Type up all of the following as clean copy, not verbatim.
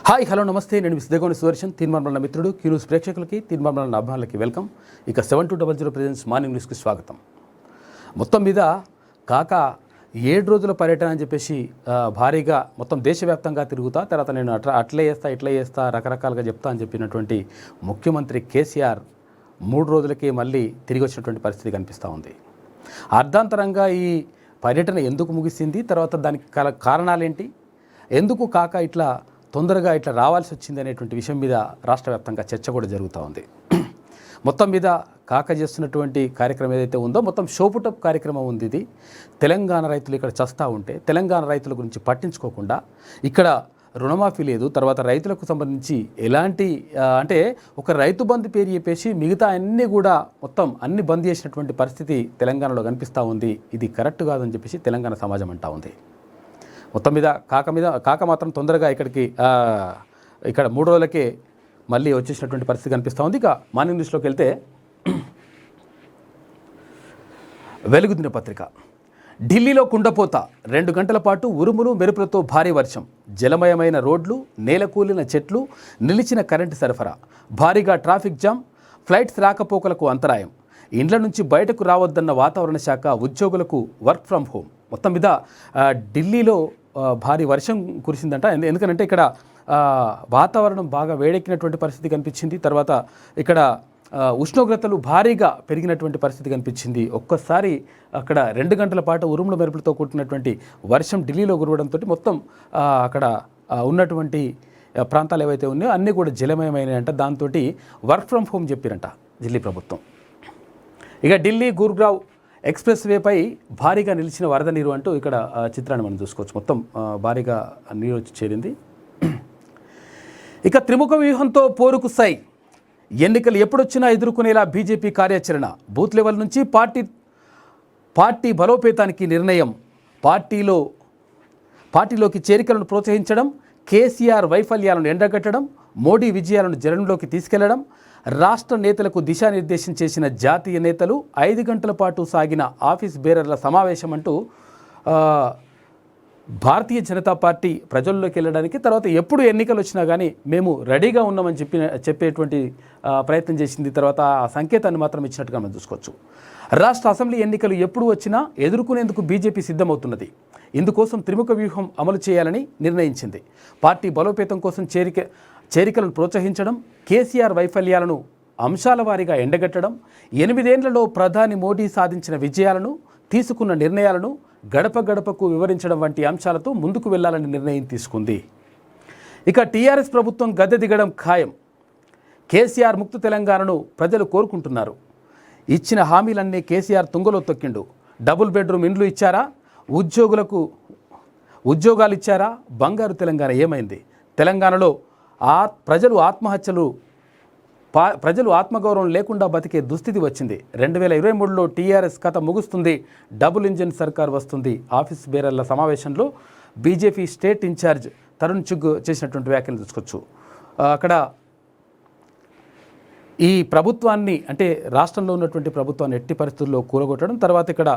Hi hello నమస్తే, నేను విశ్లేగోని సుదర్శన్. తీర్మానముల మిత్రుడు క్యూన్యూస్ ప్రేక్షకులకి, తీర్మానముల అభిమానులకి వెల్కమ్. ఇక 7200 ప్రెజెంట్స్ మార్నింగ్ న్యూస్కి స్వాగతం. మొత్తం మీద కాక 7 రోజుల పర్యటన అని చెప్పేసి భారీగా మొత్తం దేశవ్యాప్తంగా తిరుగుతా, తర్వాత నేను అట్లే చేస్తా ఇట్లా చేస్తా రకరకాలుగా చెప్తా అని చెప్పినటువంటి ముఖ్యమంత్రి కేసీఆర్ 3 రోజులకి మళ్ళీ తిరిగి వచ్చినటువంటి పరిస్థితి కనిపిస్తూ ఉంది. అర్ధాంతరంగా ఈ పర్యటన ఎందుకు ముగిసింది, తర్వాత దానికి కారణాలేంటి, ఎందుకు కాక ఇట్లా తొందరగా ఇట్లా రావాల్సి వచ్చింది అనేటువంటి విషయం మీద రాష్ట్ర వ్యాప్తంగా చర్చ కూడా జరుగుతూ ఉంది. మొత్తం మీద కాక చేస్తున్నటువంటి కార్యక్రమం ఏదైతే ఉందో మొత్తం షోపుటప్ కార్యక్రమం ఉంది. ఇది తెలంగాణ రైతులు ఇక్కడ చస్తూ ఉంటే తెలంగాణ రైతుల గురించి పట్టించుకోకుండా ఇక్కడ రుణమాఫీ లేదు, తర్వాత రైతులకు సంబంధించి ఎలాంటి అంటే ఒక రైతు బంధు పేరు చెప్పేసి మిగతా అన్నీ కూడా మొత్తం అన్ని బంద్ చేసినటువంటి పరిస్థితి తెలంగాణలో కనిపిస్తూ ఉంది. ఇది కరెక్ట్ కాదని చెప్పేసి తెలంగాణ సమాజం అంటూ ఉంది. మొత్తం మీద కాక మాత్రం తొందరగా ఇక్కడ 3 రోజులకే మళ్ళీ వచ్చేసినటువంటి పరిస్థితి కనిపిస్తూ ఉంది. ఇక మార్నింగ్ న్యూస్లోకి వెళ్తే వెలుగు దినపత్రిక. ఢిల్లీలో కుండపోత, 2 గంటల పాటు ఉరుములు మెరుపులతో భారీ వర్షం, జలమయమైన రోడ్లు, నేలకూలిన చెట్లు, నిలిచిన కరెంటు సరఫరా, భారీగా ట్రాఫిక్ జామ్, ఫ్లైట్స్ రాకపోకలకు అంతరాయం, ఇండ్ల నుంచి బయటకు రావద్దన్న వాతావరణ శాఖ, ఉద్యోగులకు వర్క్ ఫ్రమ్ హోమ్. మొత్తం మీద ఢిల్లీలో భారీ వర్షం కురిసిందంట. ఎందుకంటే ఇక్కడ వాతావరణం బాగా వేడెక్కినటువంటి పరిస్థితి కనిపించింది. తర్వాత ఇక్కడ ఉష్ణోగ్రతలు భారీగా పెరిగినటువంటి పరిస్థితి కనిపించింది. ఒక్కసారి అక్కడ 2 గంటల పాటు ఉరుముల మెరుపులతో కూడినటువంటి వర్షం ఢిల్లీలో కురవడంతో మొత్తం అక్కడ ఉన్నటువంటి ప్రాంతాలు ఏవైతే ఉన్నాయో అన్నీ కూడా జలమయమైనాయంట. దాంతో వర్క్ ఫ్రమ్ హోమ్ చెప్పారంట ఢిల్లీ ప్రభుత్వం. ఇక ఢిల్లీ గుర్గావ్ ఎక్స్ప్రెస్ వేపై భారీగా నిలిచిన వరద నీరు అంటూ ఇక్కడ చిత్రాన్ని మనం చూసుకోవచ్చు. మొత్తం భారీగా నీరు వచ్చి చేరింది. ఇక త్రిముఖ వ్యూహంతో పోరుకు సై, ఎన్నికలు ఎప్పుడొచ్చినా ఎదుర్కొనేలా బీజేపీ కార్యాచరణ, బూత్ లెవెల్ నుంచి పార్టీ బలోపేతానికి నిర్ణయం, పార్టీలోకి చేరికలను ప్రోత్సహించడం, కేసీఆర్ వైఫల్యాలను ఎండగట్టడం, మోడీ విజయాలను జనంలోకి తీసుకెళ్లడం, రాష్ట్ర నేతలకు దిశానిర్దేశం చేసిన జాతీయ నేతలు, 5 గంటల పాటు సాగిన ఆఫీస్ బేరర్ల సమావేశం అంటూ భారతీయ జనతా పార్టీ ప్రజల్లోకి వెళ్ళడానికి, తర్వాత ఎప్పుడు ఎన్నికలు వచ్చినా కానీ మేము రెడీగా ఉన్నామని చెప్పేటువంటి ప్రయత్నం చేసింది. తర్వాత ఆ సంకేతాన్ని మాత్రం ఇచ్చినట్టుగా మనం చూసుకోవచ్చు. రాష్ట్ర అసెంబ్లీ ఎన్నికలు ఎప్పుడు వచ్చినా ఎదుర్కొనేందుకు బీజేపీ సిద్ధమవుతున్నది. ఇందుకోసం త్రిముఖ వ్యూహం అమలు చేయాలని నిర్ణయించింది. పార్టీ బలోపేతం కోసం చేరికలను ప్రోత్సహించడం, కేసీఆర్ వైఫల్యాలను అంశాల వారీగా ఎండగట్టడం, 8 ఏళ్లలో ప్రధాని మోడీ సాధించిన విజయాలను, తీసుకున్న నిర్ణయాలను గడప గడపకు వివరించడం వంటి అంశాలతో ముందుకు వెళ్లాలని నిర్ణయం తీసుకుంది. ఇక టీఆర్ఎస్ ప్రభుత్వం గద్దె దిగడం ఖాయం. కేసీఆర్ ముక్త తెలంగాణను ప్రజలు కోరుకుంటున్నారు. ఇచ్చిన హామీలన్నీ కేసీఆర్ తుంగలో తొక్కిండు. డబుల్ బెడ్రూమ్ ఇండ్లు ఇచ్చారా, ఉద్యోగాలు ఇచ్చారా, బంగారు తెలంగాణ ఏమైంది? తెలంగాణలో ప్రజలు ఆత్మగౌరవం లేకుండా బతికే దుస్థితి వచ్చింది. 2023లో టీఆర్ఎస్ కథ ముగుస్తుంది. డబుల్ ఇంజిన్ సర్కార్ వస్తుంది. ఆఫీస్ బేరర్ల సమావేశంలో BJP state incharge Tarun Chugh చేసినటువంటి వ్యాఖ్యలు చూసుకోవచ్చు. అక్కడ ఈ ప్రభుత్వాన్ని అంటే రాష్ట్రంలో ఉన్నటువంటి ప్రభుత్వాన్ని ఎట్టి పరిస్థితుల్లో కూలగొట్టడం, తర్వాత ఇక్కడ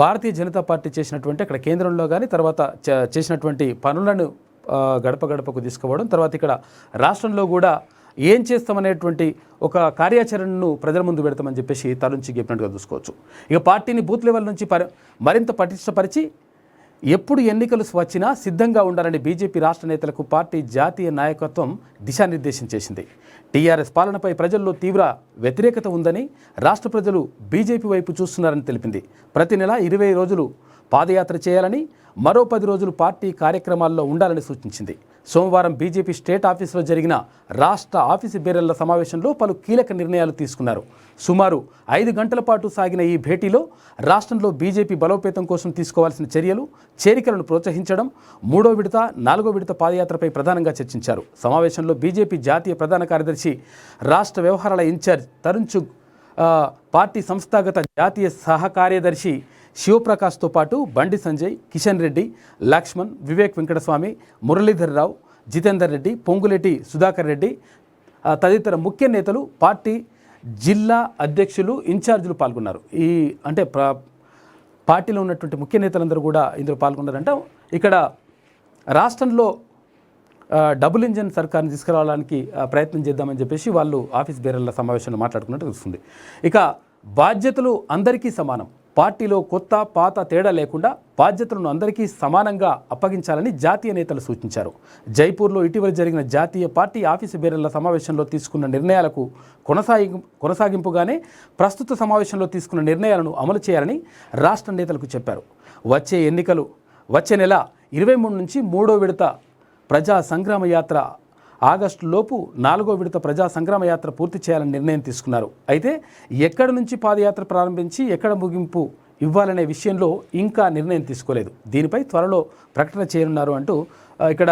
భారతీయ జనతా పార్టీ చేసినటువంటి అక్కడ కేంద్రంలో కానీ తర్వాత చేసినటువంటి పనులను గడప గడపకు తీసుకుపోవడం, తర్వాత ఇక్కడ రాష్ట్రంలో కూడా ఏం చేస్తామనేటువంటి ఒక కార్యాచరణను ప్రజల ముందు పెడతామని చెప్పేసి తరుణ్ చుగ్ చెప్పినట్టుగా చూసుకోవచ్చు. ఇక పార్టీని బూత్ లెవెల్ నుంచి మరింత పటిష్టపరిచి ఎప్పుడు ఎన్నికలు వచ్చినా సిద్ధంగా ఉండాలని బీజేపీ రాష్ట్ర నేతలకు పార్టీ జాతీయ నాయకత్వం దిశానిర్దేశం చేసింది. టీఆర్ఎస్ పాలనపై ప్రజల్లో తీవ్ర వ్యతిరేకత ఉందని, రాష్ట్ర ప్రజలు బీజేపీ వైపు చూస్తున్నారని తెలిపింది. ప్రతి నెల 20 రోజులు పాదయాత్ర చేయాలని, మరో 10 రోజులు పార్టీ కార్యక్రమాల్లో ఉండాలని సూచించింది. సోమవారం బీజేపీ స్టేట్ ఆఫీసులో జరిగిన రాష్ట్ర ఆఫీసు బేరర్ల సమావేశంలో పలు కీలక నిర్ణయాలు తీసుకున్నారు. సుమారు 5 గంటల పాటు సాగిన ఈ భేటీలో రాష్ట్రంలో బీజేపీ బలోపేతం కోసం తీసుకోవాల్సిన చర్యలు, చేరికలను ప్రోత్సహించడం, 3వ విడత 4వ విడత పాదయాత్రపై ప్రధానంగా చర్చించారు. సమావేశంలో బీజేపీ జాతీయ ప్రధాన కార్యదర్శి, రాష్ట్ర వ్యవహారాల ఇన్ఛార్జ్ తరుణ్ చుగ్, పార్టీ సంస్థాగత జాతీయ సహకార్యదర్శి శివప్రకాష్తో పాటు బండి సంజయ్, కిషన్ రెడ్డి, లక్ష్మణ్, వివేక్ వెంకటస్వామి, మురళీధర్ రావు, జితేందర్ రెడ్డి, పొంగులేటి సుధాకర్ రెడ్డి తదితర ముఖ్య నేతలు, పార్టీ జిల్లా అధ్యక్షులు, ఇన్ఛార్జీలు పాల్గొన్నారు. అంటే పార్టీలో ఉన్నటువంటి ముఖ్య నేతలందరూ కూడా ఇందులో పాల్గొన్నారంట. ఇక్కడ రాష్ట్రంలో డబుల్ ఇంజిన్ సర్కార్ని తీసుకురావడానికి ప్రయత్నం చేద్దామని చెప్పేసి వాళ్ళు ఆఫీస్ బేరర్ల సమావేశంలో మాట్లాడుకున్నట్టు తెలుస్తుంది. ఇక బాధ్యతలు అందరికీ సమానం, పార్టీలో కొత్త పాత తేడా లేకుండా బాధ్యతలను అందరికీ సమానంగా అప్పగించాలని జాతీయ నేతలు సూచించారు. జైపూర్లో ఇటీవల జరిగిన జాతీయ పార్టీ ఆఫీసు బేరర్ల సమావేశంలో తీసుకున్న నిర్ణయాలకు కొనసాగింపుగానే ప్రస్తుత సమావేశంలో తీసుకున్న నిర్ణయాలను అమలు చేయాలని రాష్ట్ర నేతలకు చెప్పారు. వచ్చే నెల 23 నుంచి 3వ విడత ప్రజా సంగ్రామ యాత్ర, ఆగస్టులోపు 4వ విడత ప్రజా సంగ్రామ యాత్ర పూర్తి చేయాలని నిర్ణయం తీసుకున్నారు. అయితే ఎక్కడి నుంచి పాదయాత్ర ప్రారంభించి ఎక్కడ ముగింపు ఇవ్వాలనే విషయంలో ఇంకా నిర్ణయం తీసుకోలేదు. దీనిపై త్వరలో ప్రకటన చేయనున్నారు అంటూ ఇక్కడ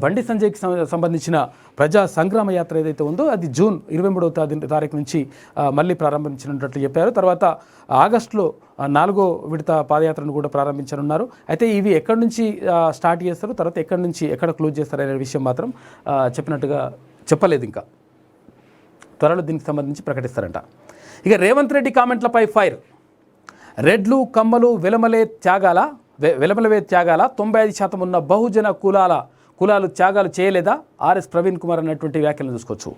బండి సంజయ్కి సంబంధించిన ప్రజా సంగ్రామ యాత్ర ఏదైతే ఉందో అది జూన్ 23వ తారీఖు నుంచి మళ్ళీ ప్రారంభించినట్లు చెప్పారు. తర్వాత ఆగస్టులో 4వ విడత పాదయాత్రను కూడా ప్రారంభించనున్నారు. అయితే ఇవి ఎక్కడి నుంచి స్టార్ట్ చేస్తారు, తర్వాత ఎక్కడి నుంచి ఎక్కడ క్లోజ్ చేస్తారు అనే విషయం మాత్రం చెప్పలేదు. ఇంకా త్వరలో దీనికి సంబంధించి ప్రకటిస్తారంట. ఇక రేవంత్ రెడ్డి కామెంట్లపై ఫైర్. రెడ్లు కమ్మలు వెలమలవే త్యాగాల 95% ఉన్న బహుజన కులాలు త్యాగాలు చేయలేదా? ఆర్ఎస్ ప్రవీణ్ కుమార్ అన్నటువంటి వ్యాఖ్యలను చూసుకోవచ్చు.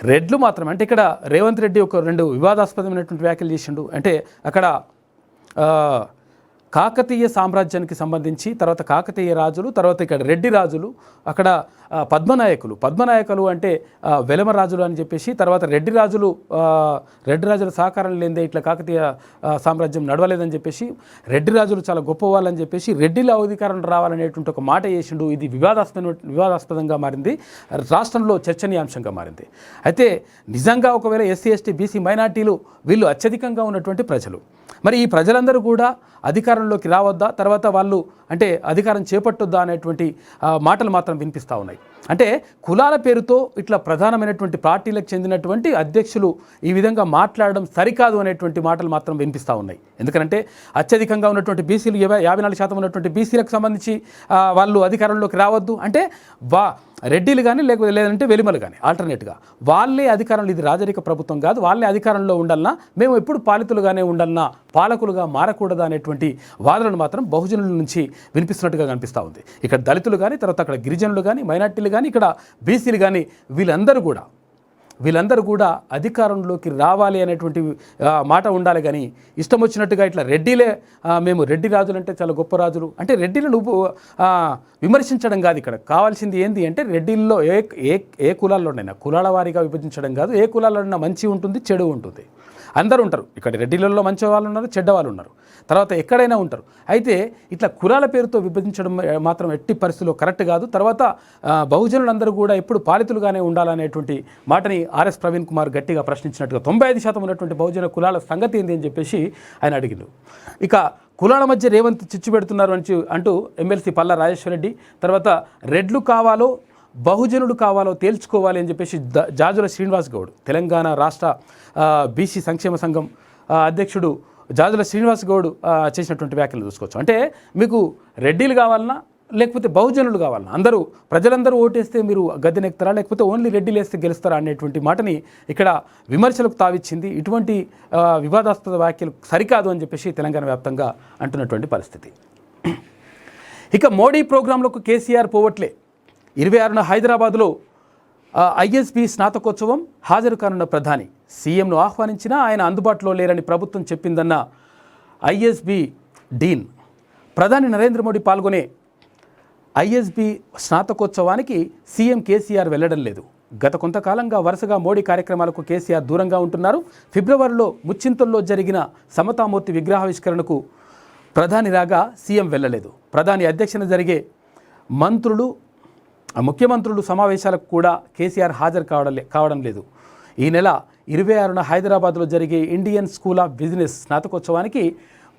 రెడ్లు మాత్రం అంటే ఇక్కడ రేవంత్ రెడ్డి ఒక 2 వివాదాస్పదమైనటువంటి వ్యాఖ్యలు చేసిండు. అంటే అక్కడ కాకతీయ సామ్రాజ్యానికి సంబంధించి, తర్వాత కాకతీయ రాజులు, తర్వాత ఇక్కడ రెడ్డి రాజులు, అక్కడ పద్మనాయకులు అంటే వెలమ రాజులు అని చెప్పేసి, తర్వాత రెడ్డి రాజుల సహకారం లేదే ఇట్లా కాకతీయ సామ్రాజ్యం నడవలేదని చెప్పేసి, రెడ్డి రాజులు చాలా గొప్పవాళ్ళని చెప్పేసి రెడ్డిల అధికారం రావాలనేటువంటి ఒక మాట చేసిండు. ఇది వివాదాస్పదంగా మారింది, రాష్ట్రంలో చర్చనీయాంశంగా మారింది. అయితే నిజంగా ఒకవేళ ఎస్సీ ఎస్టీ బీసీ మైనార్టీలు వీళ్ళు అత్యధికంగా ఉన్నటువంటి ప్రజలు, మరి ఈ ప్రజలందరూ కూడా అధికారంలోకి రావద్దా, తర్వాత వాళ్ళు అంటే అధికారం చేపట్టొద్దా అనేటువంటి మాటలు మాత్రం వినిపిస్తూ ఉన్నాయి. అంటే కులాల పేరుతో ఇట్లా ప్రధానమైనటువంటి పార్టీలకు చెందినటువంటి అధ్యక్షులు ఈ విధంగా మాట్లాడడం సరికాదు అనేటువంటి మాటలు మాత్రం వినిపిస్తూ ఉన్నాయి. ఎందుకంటే అత్యధికంగా ఉన్నటువంటి బీసీలు 54% ఉన్నటువంటి బీసీలకు సంబంధించి వాళ్ళు అధికారంలోకి రావద్దు అంటే రెడ్డిలు కానీ లేదంటే వెలిమలు కానీ ఆల్టర్నేట్గా వాళ్ళే అధికారంలో, ఇది రాజరిక ప్రభుత్వం కాదు, వాళ్ళే అధికారంలో ఉండాలన్నా, మేము ఎప్పుడు పాలితులుగానే ఉండాలన్నా, పాలకులుగా మారకూడదు అనేటువంటి వాదనలు మాత్రం బహుజనుల నుంచి వినిపిస్తున్నట్టుగా కనిపిస్తూ ఉంది. ఇక్కడ దళితులు కానీ, తర్వాత అక్కడ గిరిజనులు కానీ, మైనార్టీలు కానీ, ఇక్కడ బీసీలు కానీ వీళ్ళందరూ కూడా అధికారంలోకి రావాలి అనేటువంటి మాట ఉండాలి. కానీ ఇష్టం వచ్చినట్టుగా ఇట్లా రెడ్డిలే, మేము రెడ్డి రాజులు అంటే చాలా గొప్ప రాజులు అంటే రెడ్డిలను విమర్శించడం కాదు. ఇక్కడ కావాల్సింది ఏంటి అంటే రెడ్డిల్లో ఏ కులాల్లోనైనా కులాల వారీగా విభజించడం కాదు. ఏ కులాల్లోనైనా మంచి ఉంటుంది, చెడు ఉంటుంది, అందరూ ఉంటారు. ఇక్కడ రెడ్డిలలో మంచి వాళ్ళు ఉన్నారు, చెడ్డ వాళ్ళు ఉన్నారు, తర్వాత ఎక్కడైనా ఉంటారు. అయితే ఇట్లా కులాల పేరుతో విభజించడం మాత్రం ఎట్టి పరిస్థితుల్లో కరెక్ట్ కాదు. తర్వాత బహుజనులందరూ కూడా ఎప్పుడు పాలితులుగానే ఉండాలనేటువంటి మాటని ఆర్ఎస్ ప్రవీణ్ కుమార్ గట్టిగా ప్రశ్నించినట్టుగా 95% ఉన్నటువంటి బహుజన కులాల సంగతి ఏంది అని చెప్పేసి ఆయన అడిగిండు. ఇక కులాల మధ్య రేవంత్ చిచ్చు పెడుతున్నారు అంటూ ఎమ్మెల్సీ పల్లా రాజేశ్వరరెడ్డి, తర్వాత రెడ్లు కావాలో బహుజనులు కావాలో తేల్చుకోవాలి అని చెప్పేసి జాజుల శ్రీనివాస్ గౌడ్, తెలంగాణ రాష్ట్ర బీసీ సంక్షేమ సంఘం అధ్యక్షుడు జాజుల శ్రీనివాస్ గౌడ్ చేసినటువంటి వ్యాఖ్యలు చూసుకోవచ్చు. అంటే మీకు రెడ్డిలు కావాలన్నా లేకపోతే బహుజనులు కావాలన్నా ప్రజలందరూ ఓటేస్తే మీరు గద్దెనెక్కుతారా, లేకపోతే ఓన్లీ రెడ్డిలు వేస్తే గెలుస్తారా అనేటువంటి మాటని ఇక్కడ విమర్శలకు తావిచ్చింది. ఇటువంటి వివాదాస్పద వ్యాఖ్యలు సరికాదు అని చెప్పేసి తెలంగాణ వ్యాప్తంగా అంటున్నటువంటి పరిస్థితి. ఇక మోడీ ప్రోగ్రాంలకు కేసీఆర్ పోవట్లే. 26న హైదరాబాద్లో ఐఎస్బి స్నాతకోత్సవం హాజరు కానున్న ప్రధాని, సీఎంను ఆహ్వానించినా ఆయన అందుబాటులో లేరని ప్రభుత్వం చెప్పిందన్న ఐఎస్బి డీన్. ప్రధాని నరేంద్ర మోడీ పాల్గొనే ఐఎస్బి స్నాతకోత్సవానికి సీఎం కేసీఆర్ వెళ్లడం లేదు. గత కొంతకాలంగా వరుసగా మోడీ కార్యక్రమాలకు కేసీఆర్ దూరంగా ఉంటున్నారు. ఫిబ్రవరిలో ముచ్చింతల్లో జరిగిన సమతామూర్తి విగ్రహావిష్కరణకు ప్రధాని రాగా సీఎం వెళ్లలేదు. ప్రధాని అధ్యక్షన జరిగే ముఖ్యమంత్రులు సమావేశాలకు కూడా కేసీఆర్ హాజరు కావడం లేదు. ఈ నెల 26న హైదరాబాద్లో జరిగే ఇండియన్ స్కూల్ ఆఫ్ బిజినెస్ స్నాతకోత్సవానికి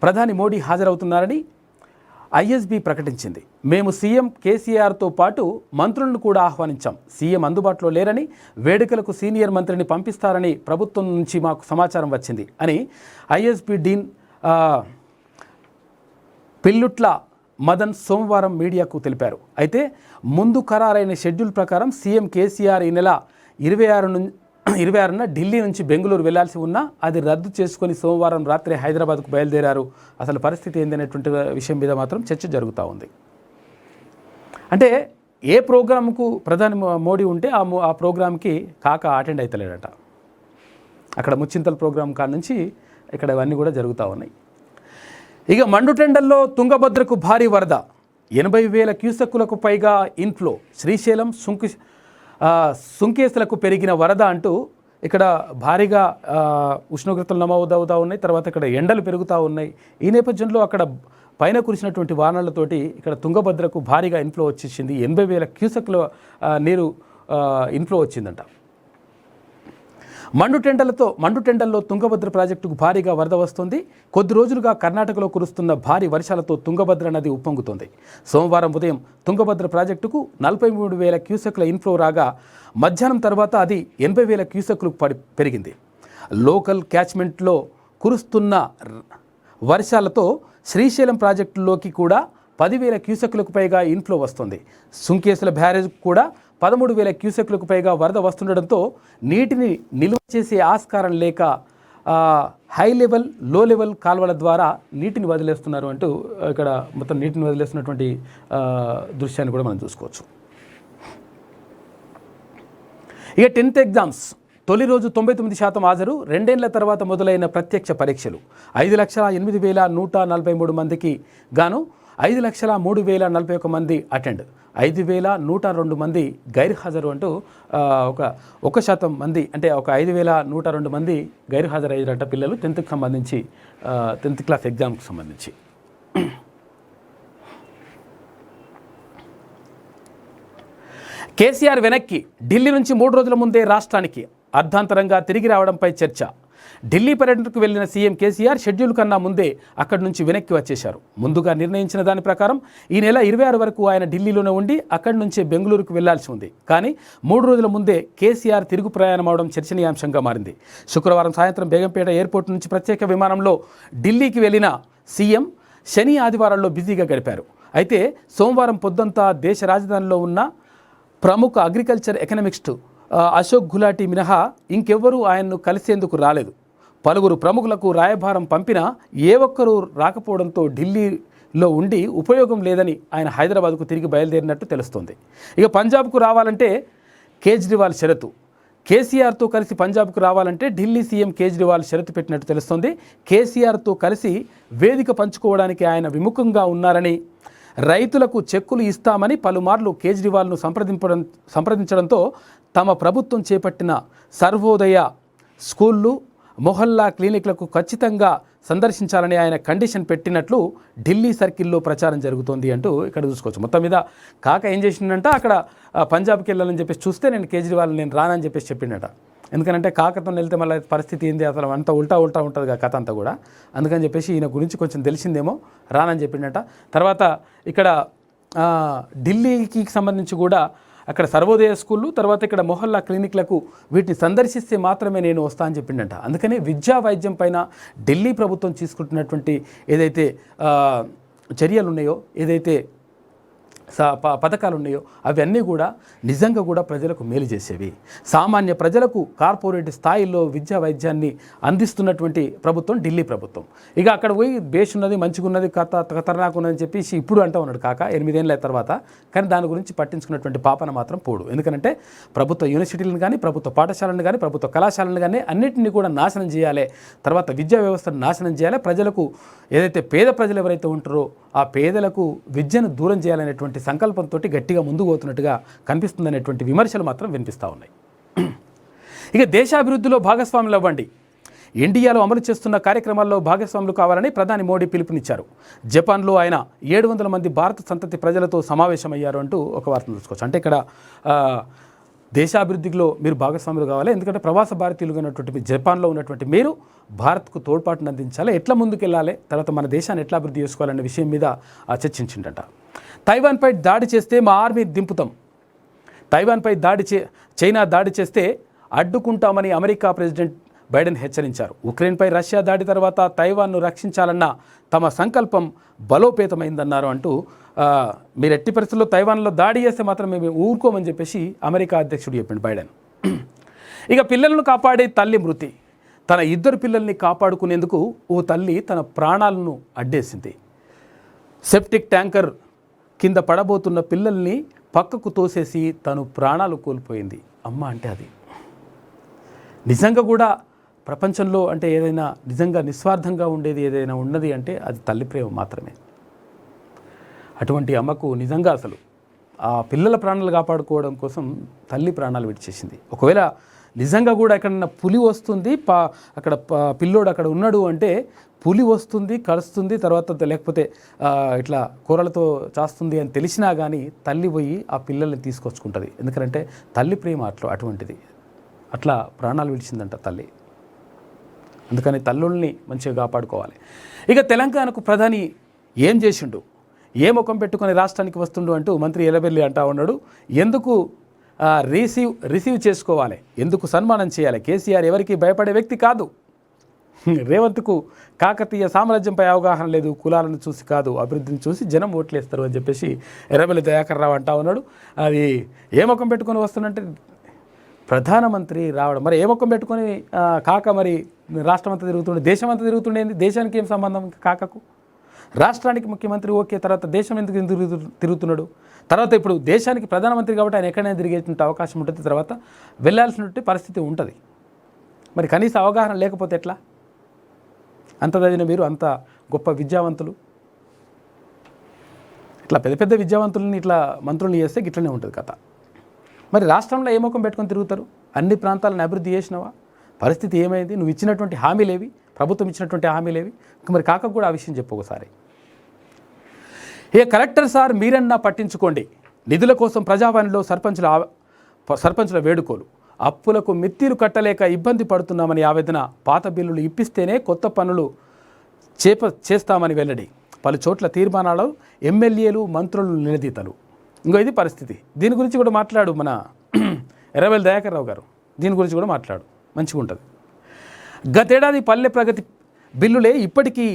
ప్రధాని మోడీ హాజరవుతున్నారని ఐఎస్బి ప్రకటించింది. మేము సీఎం కేసీఆర్తో పాటు మంత్రులను కూడా ఆహ్వానించాం. సీఎం అందుబాటులో లేరని, వేడుకలకు సీనియర్ మంత్రిని పంపిస్తారని ప్రభుత్వం నుంచి మాకు సమాచారం వచ్చింది అని ఐఎస్బి డీన్ పిల్లుట్ల మదన్ సోమవారం మీడియాకు తెలిపారు. అయితే ముందు ఖరారైన షెడ్యూల్ ప్రకారం సీఎం కేసీఆర్ ఈ నెల 26న ఢిల్లీ నుంచి బెంగళూరు వెళ్లాల్సి ఉన్నా అది రద్దు చేసుకొని సోమవారం రాత్రి హైదరాబాద్కు బయలుదేరారు. అసలు పరిస్థితి ఏందనేటువంటి విషయం మీద మాత్రం చర్చ జరుగుతూ ఉంది. అంటే ఏ ప్రోగ్రాంకు ప్రధాని మోడీ ఉంటే ఆ ప్రోగ్రాంకి కాక అటెండ్ అవుతలేడట. అక్కడ ముచ్చింతల ప్రోగ్రాం కాడ నుంచి ఇక్కడ ఇవన్నీ కూడా జరుగుతూ ఉన్నాయి. ఇక మండుటెండల్లో తుంగభద్రకు భారీ వరద, 80,000 క్యూసెక్కులకు పైగా ఇన్ఫ్లో, శ్రీశైలం సుంకేసులకు పెరిగిన వరద అంటూ ఇక్కడ భారీగా ఉష్ణోగ్రతలు నమోదవుతూ ఉన్నాయి. తర్వాత ఇక్కడ ఎండలు పెరుగుతూ ఉన్నాయి. ఈ నేపథ్యంలో అక్కడ పైన కురిసినటువంటి వానలతోటి ఇక్కడ తుంగభద్రకు భారీగా ఇన్ఫ్లో వచ్చేసింది. 80,000 క్యూసెక్ల నీరు ఇన్ఫ్లో వచ్చిందంట. మండుటెండల్లో తుంగభద్ర ప్రాజెక్టుకు భారీగా వరద వస్తుంది. కొద్ది రోజులుగా కర్ణాటకలో కురుస్తున్న భారీ వర్షాలతో తుంగభద్ర నది ఉప్పొంగుతోంది. సోమవారం ఉదయం తుంగభద్ర ప్రాజెక్టుకు 43,000 క్యూసెక్ల ఇన్ఫ్లో రాగా మధ్యాహ్నం తర్వాత అది 80,000 క్యూసెక్లు పెరిగింది. లోకల్ క్యాచ్మెంట్లో కురుస్తున్న వర్షాలతో శ్రీశైలం ప్రాజెక్టులోకి కూడా 10,000 క్యూసెక్లకు పైగా ఇన్ఫ్లో వస్తుంది. సుంకేసుల బ్యారేజ్ కూడా 13,000 క్యూసెక్లకు పైగా వరద వస్తుండడంతో నీటిని నిల్వ చేసే ఆస్కారం లేక హై లెవెల్, లో లెవెల్ కాలువల ద్వారా నీటిని వదిలేస్తున్నారు అంటూ ఇక్కడ మొత్తం నీటిని వదిలేస్తున్నటువంటి దృశ్యాన్ని కూడా మనం చూసుకోవచ్చు. ఇక 10th ఎగ్జామ్స్ తొలి రోజు 99% హాజరు. 2 ఏళ్ల తర్వాత మొదలైన ప్రత్యక్ష పరీక్షలు 5,08,143 మందికి గాను 5,03,041 మంది అటెండ్, 5,102 మంది గైర్హాజరు అంటూ 1% మంది అంటే 5,102 మంది గైర్హాజరు అయ్యారట పిల్లలు 10th సంబంధించి 10th క్లాస్ ఎగ్జామ్కి సంబంధించి. కేసీఆర్ వెనక్కి, ఢిల్లీ నుంచి 3 రోజుల ముందే రాష్ట్రానికి అర్ధాంతరంగా తిరిగి రావడంపై చర్చ. ఢిల్లీ పర్యటనకు వెళ్లిన సీఎం కేసీఆర్ షెడ్యూల్ కన్నా ముందే అక్కడి నుంచి వెనక్కి వచ్చేశారు. ముందుగా నిర్ణయించిన దాని ప్రకారం ఈ నెల 26 వరకు ఆయన ఢిల్లీలోనే ఉండి అక్కడి నుంచే బెంగళూరుకు వెళ్లాల్సి ఉంది. కానీ 3 రోజుల ముందే కేసీఆర్ తిరుగు ప్రయాణం అవడం చర్చనీయాంశంగా మారింది. శుక్రవారం సాయంత్రం బేగంపేట ఎయిర్పోర్ట్ నుంచి ప్రత్యేక విమానంలో ఢిల్లీకి వెళ్లిన సీఎం శని, ఆదివారాల్లో బిజీగా గడిపారు. అయితే సోమవారం పొద్దంతా దేశ రాజధానిలో ఉన్న ప్రముఖ అగ్రికల్చర్ ఎకనామిస్ట్ అశోక్ గులాటీ మినహా ఇంకెవ్వరూ ఆయన్ను కలిసేందుకు రాలేదు. పలువురు ప్రముఖులకు రాయబారం పంపినా ఏ ఒక్కరూ రాకపోవడంతో ఢిల్లీలో ఉండి ఉపయోగం లేదని ఆయన హైదరాబాద్కు తిరిగి బయలుదేరినట్టు తెలుస్తోంది. ఇక పంజాబ్కు రావాలంటే కేజ్రీవాల్ షరతు. కేసీఆర్తో కలిసి పంజాబ్కు రావాలంటే ఢిల్లీ సీఎం కేజ్రీవాల్ షరతు పెట్టినట్టు తెలుస్తోంది. కేసీఆర్తో కలిసి వేదిక పంచుకోవడానికి ఆయన విముఖంగా ఉన్నారని, రైతులకు చెక్కులు ఇస్తామని పలుమార్లు కేజ్రీవాల్ను సంప్రదించడంతో తమ ప్రభుత్వం చేపట్టిన సర్వోదయ స్కూళ్ళు, మొహల్లా క్లినిక్లకు ఖచ్చితంగా సందర్శించాలని ఆయన కండిషన్ పెట్టినట్లు ఢిల్లీ సర్కిల్లో ప్రచారం జరుగుతోంది అంటూ ఇక్కడ చూసుకోవచ్చు. మొత్తం మీద కాక ఏం చేసిందంట, అక్కడ పంజాబ్కి వెళ్ళాలని చెప్పేసి చూస్తే నేను రానని చెప్పేసి చెప్పిండట. ఎందుకంటే కాకతో వెళ్తే మళ్ళీ పరిస్థితి ఏంది, అసలు అంతా ఉల్టా ఉంటుంది కథ అంతా కూడా. అందుకని చెప్పేసి ఈయన గురించి కొంచెం తెలిసిందేమో రానని చెప్పిండట. తర్వాత ఇక్కడ ఢిల్లీకి సంబంధించి కూడా అక్కడ సర్వోదయ స్కూళ్ళు, తర్వాత ఇక్కడ మొహల్లా క్లినిక్లకు వీటిని సందర్శిస్తే మాత్రమే నేను వస్తా అని చెప్పిండట. అందుకని విద్యా వైద్యం పైన ఢిల్లీ ప్రభుత్వం తీసుకుంటున్నటువంటి ఏదైతే చర్యలు ఉన్నాయో, ఏదైతే పథకాలు ఉన్నాయో అవన్నీ కూడా నిజంగా కూడా ప్రజలకు మేలు చేసేవి. సామాన్య ప్రజలకు కార్పొరేట్ స్థాయిలో విద్యా వైద్యాన్ని అందిస్తున్నటువంటి ప్రభుత్వం ఢిల్లీ ప్రభుత్వం. ఇక అక్కడ పోయి బేష్ ఉన్నది, మంచిగా ఉన్నది, ఖతర్నాక్ ఉన్నదని చెప్పేసి ఇప్పుడు అంటూ ఉన్నాడు కాక 8 ఏళ్ళ తర్వాత. కానీ దాని గురించి పట్టించుకున్నటువంటి పాపన మాత్రం పోడు. ఎందుకంటే ప్రభుత్వ యూనివర్సిటీలను కానీ, ప్రభుత్వ పాఠశాలను కానీ, ప్రభుత్వ కళాశాలను కానీ అన్నింటినీ కూడా నాశనం చేయాలి. తర్వాత విద్యా వ్యవస్థను నాశనం చేయాలి. ప్రజలకు ఏదైతే పేద ప్రజలు ఎవరైతే ఉంటారో ఆ పేదలకు విద్యను దూరం చేయాలనేటువంటి సంకల్పంతో గట్టిగా ముందుకు పోతున్నట్టుగా కనిపిస్తుందనేటువంటి విమర్శలు మాత్రం వినిపిస్తూ ఉన్నాయి. ఇక దేశాభివృద్ధిలో భాగస్వాములు అవ్వండి, ఇండియాలో అమలు చేస్తున్న కార్యక్రమాల్లో భాగస్వాములు కావాలని ప్రధాని మోడీ పిలుపునిచ్చారు. జపాన్లో ఆయన 700 మంది భారత సంతతి ప్రజలతో సమావేశమయ్యారు అంటూ ఒక వార్తను చూసుకోవచ్చు. అంటే ఇక్కడ దేశాభివృద్ధిలో మీరు భాగస్వాములు కావాలి. ఎందుకంటే ప్రవాస భారతీయులుగా ఉన్నటువంటి జపాన్లో ఉన్నటువంటి మీరు భారత్కు తోడ్పాటును అందించాలి, ఎట్లా ముందుకెళ్ళాలి, తర్వాత మన దేశాన్ని ఎట్లా అభివృద్ధి చేసుకోవాలనే విషయం మీద చర్చించిండట. తైవాన్పై దాడి చేస్తే మా ఆర్మీ దింపుతాం. తైవాన్పై చైనా దాడి చేస్తే అడ్డుకుంటామని అమెరికా ప్రెసిడెంట్ బైడెన్ హెచ్చరించారు. ఉక్రెయిన్పై రష్యా దాడి తర్వాత తైవాన్ను రక్షించాలన్న తమ సంకల్పం బలోపేతమైందన్నారు అంటూ మీరు ఎట్టి పరిస్థితుల్లో తైవాన్లో దాడి చేస్తే మాత్రం మేము ఊరుకోమని చెప్పేసి అమెరికా అధ్యక్షుడు చెప్పిండు బైడెన్. ఇక పిల్లలను కాపాడే తల్లి మృతి. తన 2 పిల్లల్ని కాపాడుకునేందుకు ఓ తల్లి తన ప్రాణాలను అడ్డేసింది. సెప్టిక్ ట్యాంకర్ కింద పడబోతున్న పిల్లల్ని పక్కకు తోసేసి తను ప్రాణాలు కోల్పోయింది. అమ్మ అంటే అది నిజంగా కూడా ప్రపంచంలో అంటే ఏదైనా నిజంగా నిస్వార్థంగా ఉండేది ఏదైనా ఉన్నది అంటే అది తల్లి ప్రేమ మాత్రమే. అటువంటి అమ్మకు నిజంగా అసలు ఆ పిల్లల ప్రాణాలు కాపాడుకోవడం కోసం తల్లి ప్రాణాలు విడిచేసింది. ఒకవేళ నిజంగా కూడా ఎక్కడన్నా పులి వస్తుంది, అక్కడ పిల్లోడు అక్కడ ఉన్నాడు అంటే పులి వస్తుంది, కలుస్తుంది, తర్వాత లేకపోతే ఇట్లా కూరలతో చేస్తుంది అని తెలిసినా కానీ తల్లి పోయి ఆ పిల్లల్ని తీసుకొచ్చుకుంటుంది. ఎందుకంటే తల్లి ప్రేమ అటువంటిది. అట్లా ప్రాణాలు విడిచిందంట తల్లి. అందుకని తల్లుల్ని మంచిగా కాపాడుకోవాలి. ఇక తెలంగాణకు ప్రధాని ఏం చేసిండు, ఏ ముఖం పెట్టుకొని రాష్ట్రానికి వస్తుండు అంటూ మంత్రి ఎలబెల్లి అంటా ఉన్నాడు. ఎందుకు రిసీవ్ చేసుకోవాలి, ఎందుకు సన్మానం చేయాలి? కేసీఆర్ ఎవరికి భయపడే వ్యక్తి కాదు. రేవంత్కు కాకతీయ సామ్రాజ్యంపై అవగాహన లేదు, కులాలను చూసి కాదు అభివృద్ధిని చూసి జనం ఓట్లేస్తారు అని చెప్పేసి ఎర్రబెల్లి దయాకర్ రావు అంటా ఉన్నాడు. అది ఏ ముఖం పెట్టుకొని వస్తుందంటే ప్రధానమంత్రి రావడం, మరి ఏ ముఖం పెట్టుకొని కాక మరి రాష్ట్రమంతా తిరుగుతుండే, దేశమంతా తిరుగుతుండేది, దేశానికి ఏం సంబంధం కాకకు? రాష్ట్రానికి ముఖ్యమంత్రి ఓకే, తర్వాత దేశం ఎందుకు తిరుగుతున్నాడు? తర్వాత ఇప్పుడు దేశానికి ప్రధానమంత్రి కాబట్టి ఆయన ఎక్కడైనా తిరిగేటువంటి అవకాశం ఉంటుంది, తర్వాత వెళ్ళాల్సినటువంటి పరిస్థితి ఉంటుంది. మరి కనీస అవగాహన లేకపోతే ఎట్లా? అంత చదివిన మీరు, అంత గొప్ప విద్యావంతులు, ఇట్లా పెద్ద పెద్ద విద్యావంతులని ఇట్లా మంత్రుల్ని చేస్తే ఇట్లనే ఉంటుంది కథ. మరి రాష్ట్రంలో ఏ ముఖం పెట్టుకొని తిరుగుతారు? అన్ని ప్రాంతాలను అభివృద్ధి చేసినవా? పరిస్థితి ఏమైంది? నువ్వు ఇచ్చినటువంటి హామీలేవి, ప్రభుత్వం ఇచ్చినటువంటి హామీలేవి? మరి కాక కూడా ఆ విషయం చెప్పు ఒకసారి. ఏ కలెక్టర్ సార్ మీరన్నా పట్టించుకోండి, నిధుల కోసం ప్రజావాణిలో సర్పంచుల వేడుకోలు, అప్పులకు మిత్తిలు కట్టలేక ఇబ్బంది పడుతున్నామని ఆవేదన, పాత బిల్లులు ఇప్పిస్తేనే కొత్త పనులు చేస్తామని వెల్లడి, పలు చోట్ల తీర్మానాలు, ఎమ్మెల్యేలు మంత్రులు నిలదీతలు. ఇంకో ఇది పరిస్థితి. దీని గురించి కూడా మాట్లాడు మన ఎర్రబెల్లి దయాకర్ రావు గారు, దీని గురించి కూడా మాట్లాడు, మంచిగా ఉంటుంది. గతేడాది పల్లె ప్రగతి బిల్లులే ఇప్పటికీ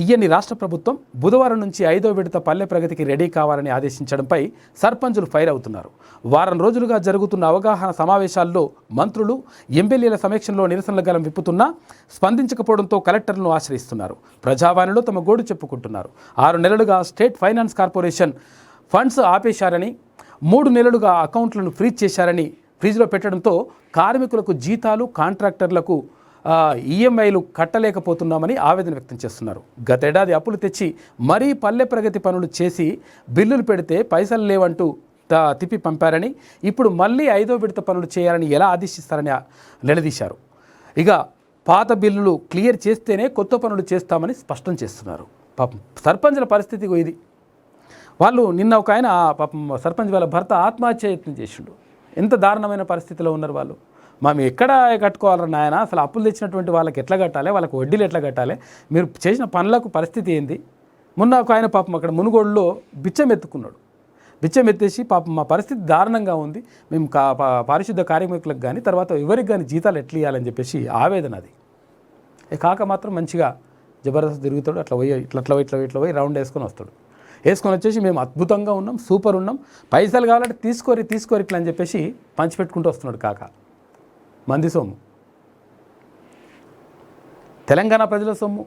ఇయ్యని రాష్ట్ర ప్రభుత్వం బుధవారం నుంచి 5వ విడత పల్లె ప్రగతికి రెడీ కావాలని ఆదేశించడంపై సర్పంచులు ఫైర్ అవుతున్నారు. వారం రోజులుగా జరుగుతున్న అవగాహన సమావేశాల్లో మంత్రులు, ఎమ్మెల్యేల సమీక్షంలో నిరసనల గలం విప్పుతున్నా స్పందించకపోవడంతో కలెక్టర్లను ఆశ్రయిస్తున్నారు. ప్రజావాణిలో తమ గోడు చెప్పుకుంటున్నారు. 6 నెలలుగా స్టేట్ ఫైనాన్స్ కార్పొరేషన్ ఫండ్స్ ఆపేశారని, 3 నెలలుగా అకౌంట్లను ఫ్రీజ్లో పెట్టడంతో కార్మికులకు జీతాలు, కాంట్రాక్టర్లకు ఈఎంఐలు కట్టలేకపోతున్నామని ఆవేదన వ్యక్తం చేస్తున్నారు. గతేడాది అప్పులు తెచ్చి మరీ పల్లె ప్రగతి పనులు చేసి బిల్లులు పెడితే పైసలు లేవంటూ తిప్పి పంపారని, ఇప్పుడు మళ్ళీ 5వ విడత పనులు చేయాలని ఎలా ఆదేశిస్తారని నిలదీశారు. ఇక పాత బిల్లులు క్లియర్ చేస్తేనే కొత్త పనులు చేస్తామని స్పష్టం చేస్తున్నారు. పాపం సర్పంచుల పరిస్థితి ఇది. వాళ్ళు నిన్న ఒక ఆయన పాపం సర్పంచ్ వాళ్ళ భర్త ఆత్మహత్య యత్నం చేసిండు. ఎంత దారుణమైన పరిస్థితిలో ఉన్నారు వాళ్ళు. మేము ఎక్కడ కట్టుకోవాలరా నాయన, అసలు అప్పులు తెచ్చినటువంటి వాళ్ళకి ఎట్లా కట్టాలి, వాళ్ళకి వడ్డీలు ఎట్లా కట్టాలి, మీరు చేసిన పనులకు పరిస్థితి ఏంది? మొన్న ఒక ఆయన పాపం అక్కడ మునుగోడులో బిచ్చం ఎత్తేసి పాపం మా పరిస్థితి దారుణంగా ఉంది, మేము పారిశుద్ధ కార్మికులకు కానీ తర్వాత ఎవరికి కానీ జీతాలు ఎట్లా ఇవ్వాలని చెప్పేసి ఆవేదన. అది కాక మాత్రం మంచిగా జబర్దస్త్ తిరుగుతాడు, అట్లా పోయి రౌండ్ వేసుకొని వచ్చేసి మేము అద్భుతంగా ఉన్నాం, సూపర్ ఉన్నాం, పైసలు కావాలంటే తీసుకోరి ఇట్లా అని చెప్పేసి పంచిపెట్టుకుంటూ వస్తున్నాడు కాక. మంది సొమ్ము, తెలంగాణ ప్రజల సొమ్ము.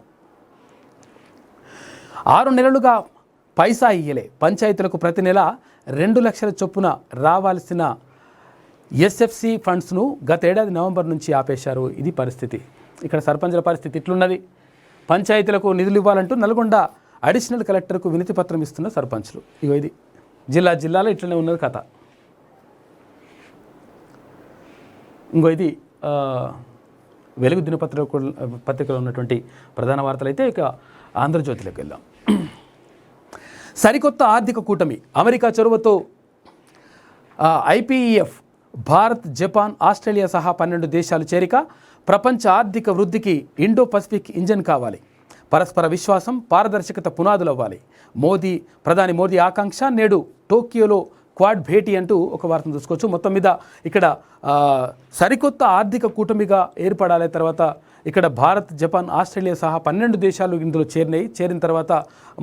6 నెలలుగా పైసా ఇయ్యలే, పంచాయతీలకు ప్రతి నెల 2 లక్షల చొప్పున రావాల్సిన ఎస్ఎఫ్సి ఫండ్స్ను గతేడాది నవంబర్ నుంచి ఆపేశారు. ఇది పరిస్థితి. ఇక్కడ సర్పంచుల పరిస్థితి ఇట్లున్నది. పంచాయతీలకు నిధులు ఇవ్వాలంటూ నల్గొండ అడిషనల్ కలెక్టర్కు వినతి పత్రం ఇస్తున్న సర్పంచులు. ఇది జిల్లాలో ఇట్లనే ఉన్నది కథ. ఇంకో ఇది వెలుగు పత్రికలో ఉన్నటువంటి ప్రధాన వార్తలు. అయితే ఇక ఆంధ్రజ్యోతిలోకి వెళ్దాం. సరికొత్త ఆర్థిక కూటమి, అమెరికా చొరవతో ఐపీఈఎఫ్, భారత్, జపాన్, ఆస్ట్రేలియా సహా 12 దేశాలు చేరిక, ప్రపంచ ఆర్థిక వృద్ధికి ఇండో పసిఫిక్ ఇంజన్ కావాలి, పరస్పర విశ్వాసం, పారదర్శకత పునాదులు అవ్వాలి, ప్రధాని మోదీ ఆకాంక్ష, నేడు టోక్యోలో క్వాడ్ భేటీ అంటూ ఒక వార్తను చూసుకోవచ్చు. మొత్తం మీద ఇక్కడ సరికొత్త ఆర్థిక కూటమిగా ఏర్పడాలి. తర్వాత ఇక్కడ భారత్, జపాన్, ఆస్ట్రేలియా సహా 12 దేశాలు ఇందులో చేరిన తర్వాత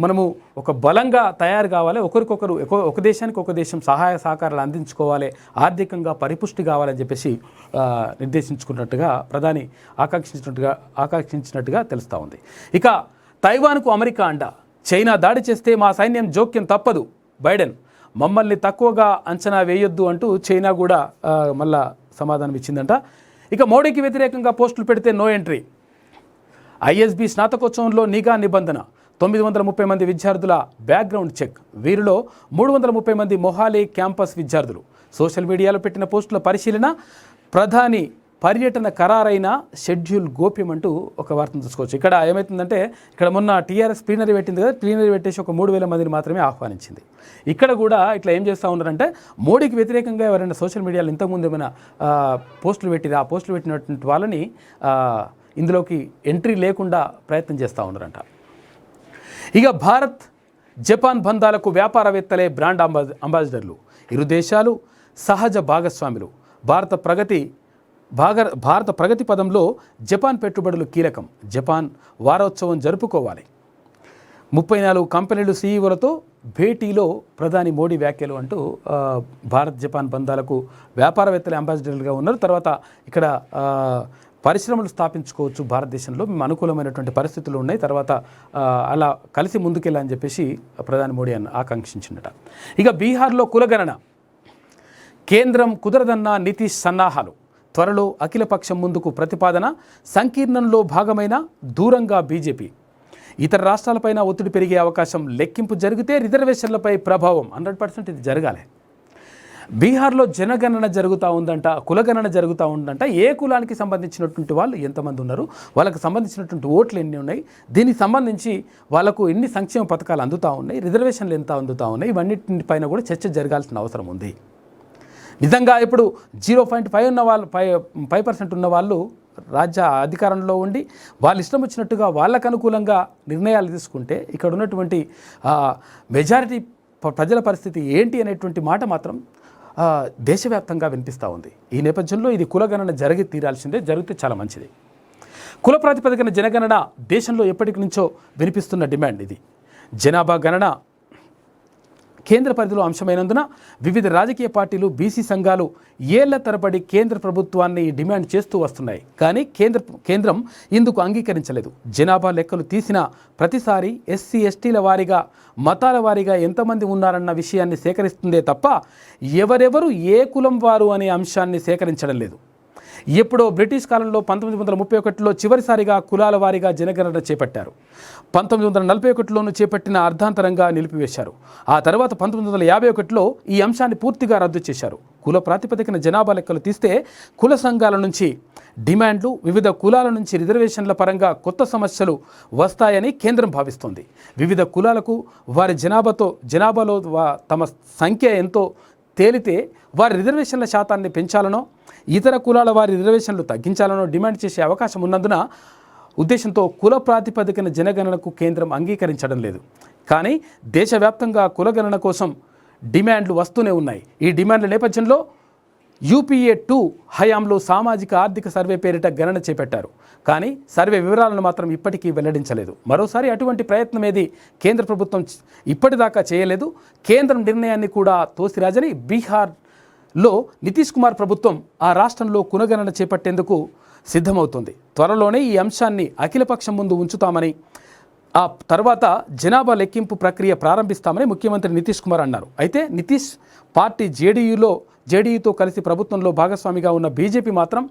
మనము ఒక బలంగా తయారు కావాలి, ఒకరికొకరు ఒక దేశానికి ఒక దేశం సహాయ సహకారాలు అందించుకోవాలి, ఆర్థికంగా పరిపుష్టి కావాలని చెప్పేసి నిర్దేశించుకున్నట్టుగా ప్రధాని ఆకాంక్షించినట్టుగా తెలుస్తూ ఉంది. ఇక తైవాన్కు అమెరికా అండ, చైనా దాడి చేస్తే మా సైన్యం జోక్యం తప్పదు, బైడెన్. మమ్మల్ని తక్కువగా అంచనా వేయొద్దు అంటూ చైనా కూడా మళ్ళా సమాధానం ఇచ్చిందంట. ఇక మోడీకి వ్యతిరేకంగా పోస్టులు పెడితే నో ఎంట్రీ. ఐఎస్బి స్నాతకోత్సవంలో నిఘా నిబంధన. 930 మంది విద్యార్థుల బ్యాక్గ్రౌండ్ చెక్. వీరిలో 330 మంది మొహాలీ క్యాంపస్ విద్యార్థులు. సోషల్ మీడియాలో పెట్టిన పోస్టుల పరిశీలన. ప్రధాని పర్యటన ఖరారైన షెడ్యూల్ గోప్యం అంటూ ఒక వార్తను చూసుకోవచ్చు. ఇక్కడ ఏమవుతుందంటే, ఇక్కడ మొన్న టీఆర్ఎస్ ప్లీనరీ పెట్టింది కదా, ప్లీనరీ పెట్టేసి ఒక 3000 మందిని మాత్రమే ఆహ్వానించింది. ఇక్కడ కూడా ఇట్లా ఏం చేస్తూ ఉన్నారంటే, మోడీకి వ్యతిరేకంగా ఎవరైనా సోషల్ మీడియాలో ఇంతకుముందు ఏమైనా పోస్టులు పెట్టిరా, ఆ పోస్టులు పెట్టినటువంటి వాళ్ళని ఇందులోకి ఎంట్రీ లేకుండా ప్రయత్నం చేస్తూ ఉన్నారంట. ఇక భారత్ జపాన్ బంధాలకు వ్యాపారవేత్తలే బ్రాండ్ అంబాసిడర్లు. ఇరు దేశాలు సహజ భాగస్వాములు. భారత ప్రగతి పదంలో జపాన్ పెట్టుబడులు కీలకం. జపాన్ వారోత్సవం జరుపుకోవాలి. 34 కంపెనీలు సీఈఓలతో భేటీలో ప్రధాని మోడీ వ్యాఖ్యలు అంటూ భారత్ జపాన్ బంధాలకు వ్యాపారవేత్తల అంబాసిడర్లుగా ఉన్నారు. తర్వాత ఇక్కడ పరిశ్రమలు స్థాపించుకోవచ్చు భారతదేశంలో, మేము అనుకూలమైనటువంటి పరిస్థితులు ఉన్నాయి, తర్వాత అలా కలిసి ముందుకెళ్ళని చెప్పేసి ప్రధాని మోడీ ఆకాంక్షించిందట. ఇక బీహార్లో కులగణన. కేంద్రం కుదరదన్న నితీష్ సన్నాహాలు. త్వరలో అఖిలపక్షం ముందుకు ప్రతిపాదన. సంకీర్ణంలో భాగమైన దూరంగా బీజేపీ. ఇతర రాష్ట్రాలపైన ఒత్తిడి పెరిగే అవకాశం. లెక్కింపు జరిగితే రిజర్వేషన్లపై ప్రభావం. 100% ఇది జరగాలి. బీహార్లో జనగణన జరుగుతూ ఉందంట, కులగణన జరుగుతూ ఉందంట. ఏ కులానికి సంబంధించినటువంటి వాళ్ళు ఎంతమంది ఉన్నారు, వాళ్ళకు సంబంధించినటువంటి ఓట్లు ఎన్ని ఉన్నాయి, దీనికి సంబంధించి వాళ్ళకు ఎన్ని సంక్షేమ పథకాలు అందుతూ ఉన్నాయి, రిజర్వేషన్లు ఎంత అందుతూ ఉన్నాయి, ఇవన్నిటిపైన కూడా చర్చ జరగాల్సిన అవసరం ఉంది. నిజంగా ఇప్పుడు 0.5 ఉన్న వాళ్ళు 5% ఉన్న వాళ్ళు రాజ్య అధికారంలో ఉండి వాళ్ళు ఇష్టం వచ్చినట్టుగా వాళ్ళకు అనుకూలంగా నిర్ణయాలు తీసుకుంటే ఇక్కడ ఉన్నటువంటి మెజారిటీ ప్రజల పరిస్థితి ఏంటి అనేటువంటి మాట మాత్రం దేశవ్యాప్తంగా వినిపిస్తూ ఉంది. ఈ నేపథ్యంలో ఇది కులగణన జరిగి తీరాల్సిందే, జరిగితే చాలా మంచిది. కుల ప్రాతిపదికన జనగణన దేశంలో ఎప్పటి నుంచో వినిపిస్తున్న డిమాండ్ ఇది. జనాభా గణన కేంద్ర పరిధిలో అంశమైనందున వివిధ రాజకీయ పార్టీలు, బీసీ సంఘాలు ఏళ్ల తరబడి కేంద్ర ప్రభుత్వాన్ని డిమాండ్ చేస్తూ వస్తున్నాయి. కానీ కేంద్రం ఇందుకు అంగీకరించలేదు. జనాభా లెక్కలు తీసిన ప్రతిసారి ఎస్సీ ఎస్టీల వారీగా, మతాల వారీగా ఎంతమంది ఉన్నారన్న విషయాన్ని సేకరిస్తుందే తప్ప ఎవరెవరు ఏ కులం వారు అనే అంశాన్ని సేకరించడం లేదు. ఎప్పుడో బ్రిటిష్ కాలంలో 1931లో చివరిసారిగా కులాల వారీగా జనగణన చేపట్టారు. 1941లోనూ చేపట్టిన అర్ధాంతరంగా నిలిపివేశారు. ఆ తర్వాత 1951లో ఈ అంశాన్ని పూర్తిగా రద్దు చేశారు. కుల ప్రాతిపదికన జనాభా లెక్కలు తీస్తే కుల సంఘాల నుంచి డిమాండ్లు, వివిధ కులాల నుంచి రిజర్వేషన్ల పరంగా కొత్త సమస్యలు వస్తాయని కేంద్రం భావిస్తోంది. వివిధ కులాలకు వారి జనాభాలో తమ సంఖ్య ఎంతో తేలితే వారి రిజర్వేషన్ల శాతాన్ని పెంచాలనో, ఇతర కులాల వారి రిజర్వేషన్లు తగ్గించాలనో డిమాండ్ చేసే అవకాశం ఉన్నందున ఉద్దేశంతో కుల ప్రాతిపదికన జనగణనకు కేంద్రం అంగీకరించడం లేదు. కానీ దేశవ్యాప్తంగా కులగణన కోసం డిమాండ్లు వస్తూనే ఉన్నాయి. ఈ డిమాండ్ల నేపథ్యంలో UPA 2 హయాంలో సామాజిక ఆర్థిక సర్వే పేరిట గణన చేపట్టారు. కానీ సర్వే వివరాలను మాత్రం ఇప్పటికీ వెల్లడించలేదు. మరోసారి అటువంటి ప్రయత్నం ఏది కేంద్ర ప్రభుత్వం ఇప్పటిదాకా చేయలేదు. కేంద్రం నిర్ణయాన్ని కూడా తోసిరాజని బీహార్లో నితీష్ కుమార్ ప్రభుత్వం ఆ రాష్ట్రంలో కులగణన చేపట్టేందుకు సిద్ధమవుతుంది. త్వరలోనే ఈ అంశాన్ని అఖిలపక్షం ముందు ఉంచుతామని, ఆ తర్వాత జనాభా లెక్కింపు ప్రక్రియ ప్రారంభిస్తామని ముఖ్యమంత్రి నితీష్ కుమార్ అన్నారు. అయితే నితీష్ పార్టీ జేడీయూతో కలిసి ప్రభుత్వంలో భాగస్వామిగా ఉన్న బీజేపీ మాత్రం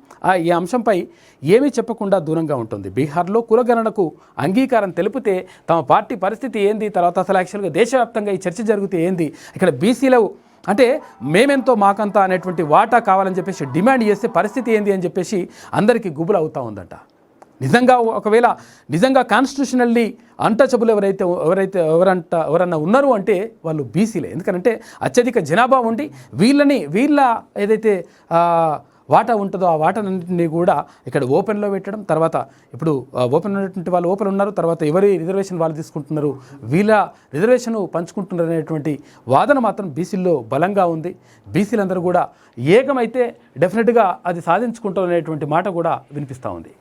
ఈ అంశంపై ఏమీ చెప్పకుండా దూరంగా ఉంటుంది. బీహార్లో కులగణనకు అంగీకారం తెలిపితే తమ పార్టీ పరిస్థితి ఏంది, తర్వాత అసలు యాక్చువల్గా దేశవ్యాప్తంగా ఈ చర్చ జరిగితే ఏంది, ఇక్కడ బీసీలో అంటే మేమెంతో మాకంతా అనేటువంటి వాటా కావాలని చెప్పేసి డిమాండ్ చేస్తే పరిస్థితి ఏంది అని చెప్పేసి అందరికీ గుబులు అవుతూ ఉందంట. ఒకవేళ నిజంగా కాన్స్టిట్యూషనల్లీ అన్టచబుల్ ఎవరన్నా ఉన్నారు అంటే వాళ్ళు బీసీలే. ఎందుకంటే అత్యధిక జనాభా ఉండి వీళ్ళ ఏదైతే వాటా ఉంటుందో ఆ వాటాలన్నింటినీ కూడా ఇక్కడ ఓపెన్లో పెట్టడం, తర్వాత ఇప్పుడు ఓపెన్ ఉన్నటువంటి వాళ్ళు ఓపెన్ ఉన్నారు, తర్వాత ఎవరి రిజర్వేషన్ వాళ్ళు తీసుకుంటున్నారు, వీళ్ళ రిజర్వేషన్ పంచుకుంటున్నారు అనేటువంటి వాదన మాత్రం బీసీల్లో బలంగా ఉంది. బీసీలందరూ కూడా ఏకమైతే డెఫినెట్గా అది సాధించుకుంటారు అనేటువంటి మాట కూడా వినిపిస్తూ ఉంది.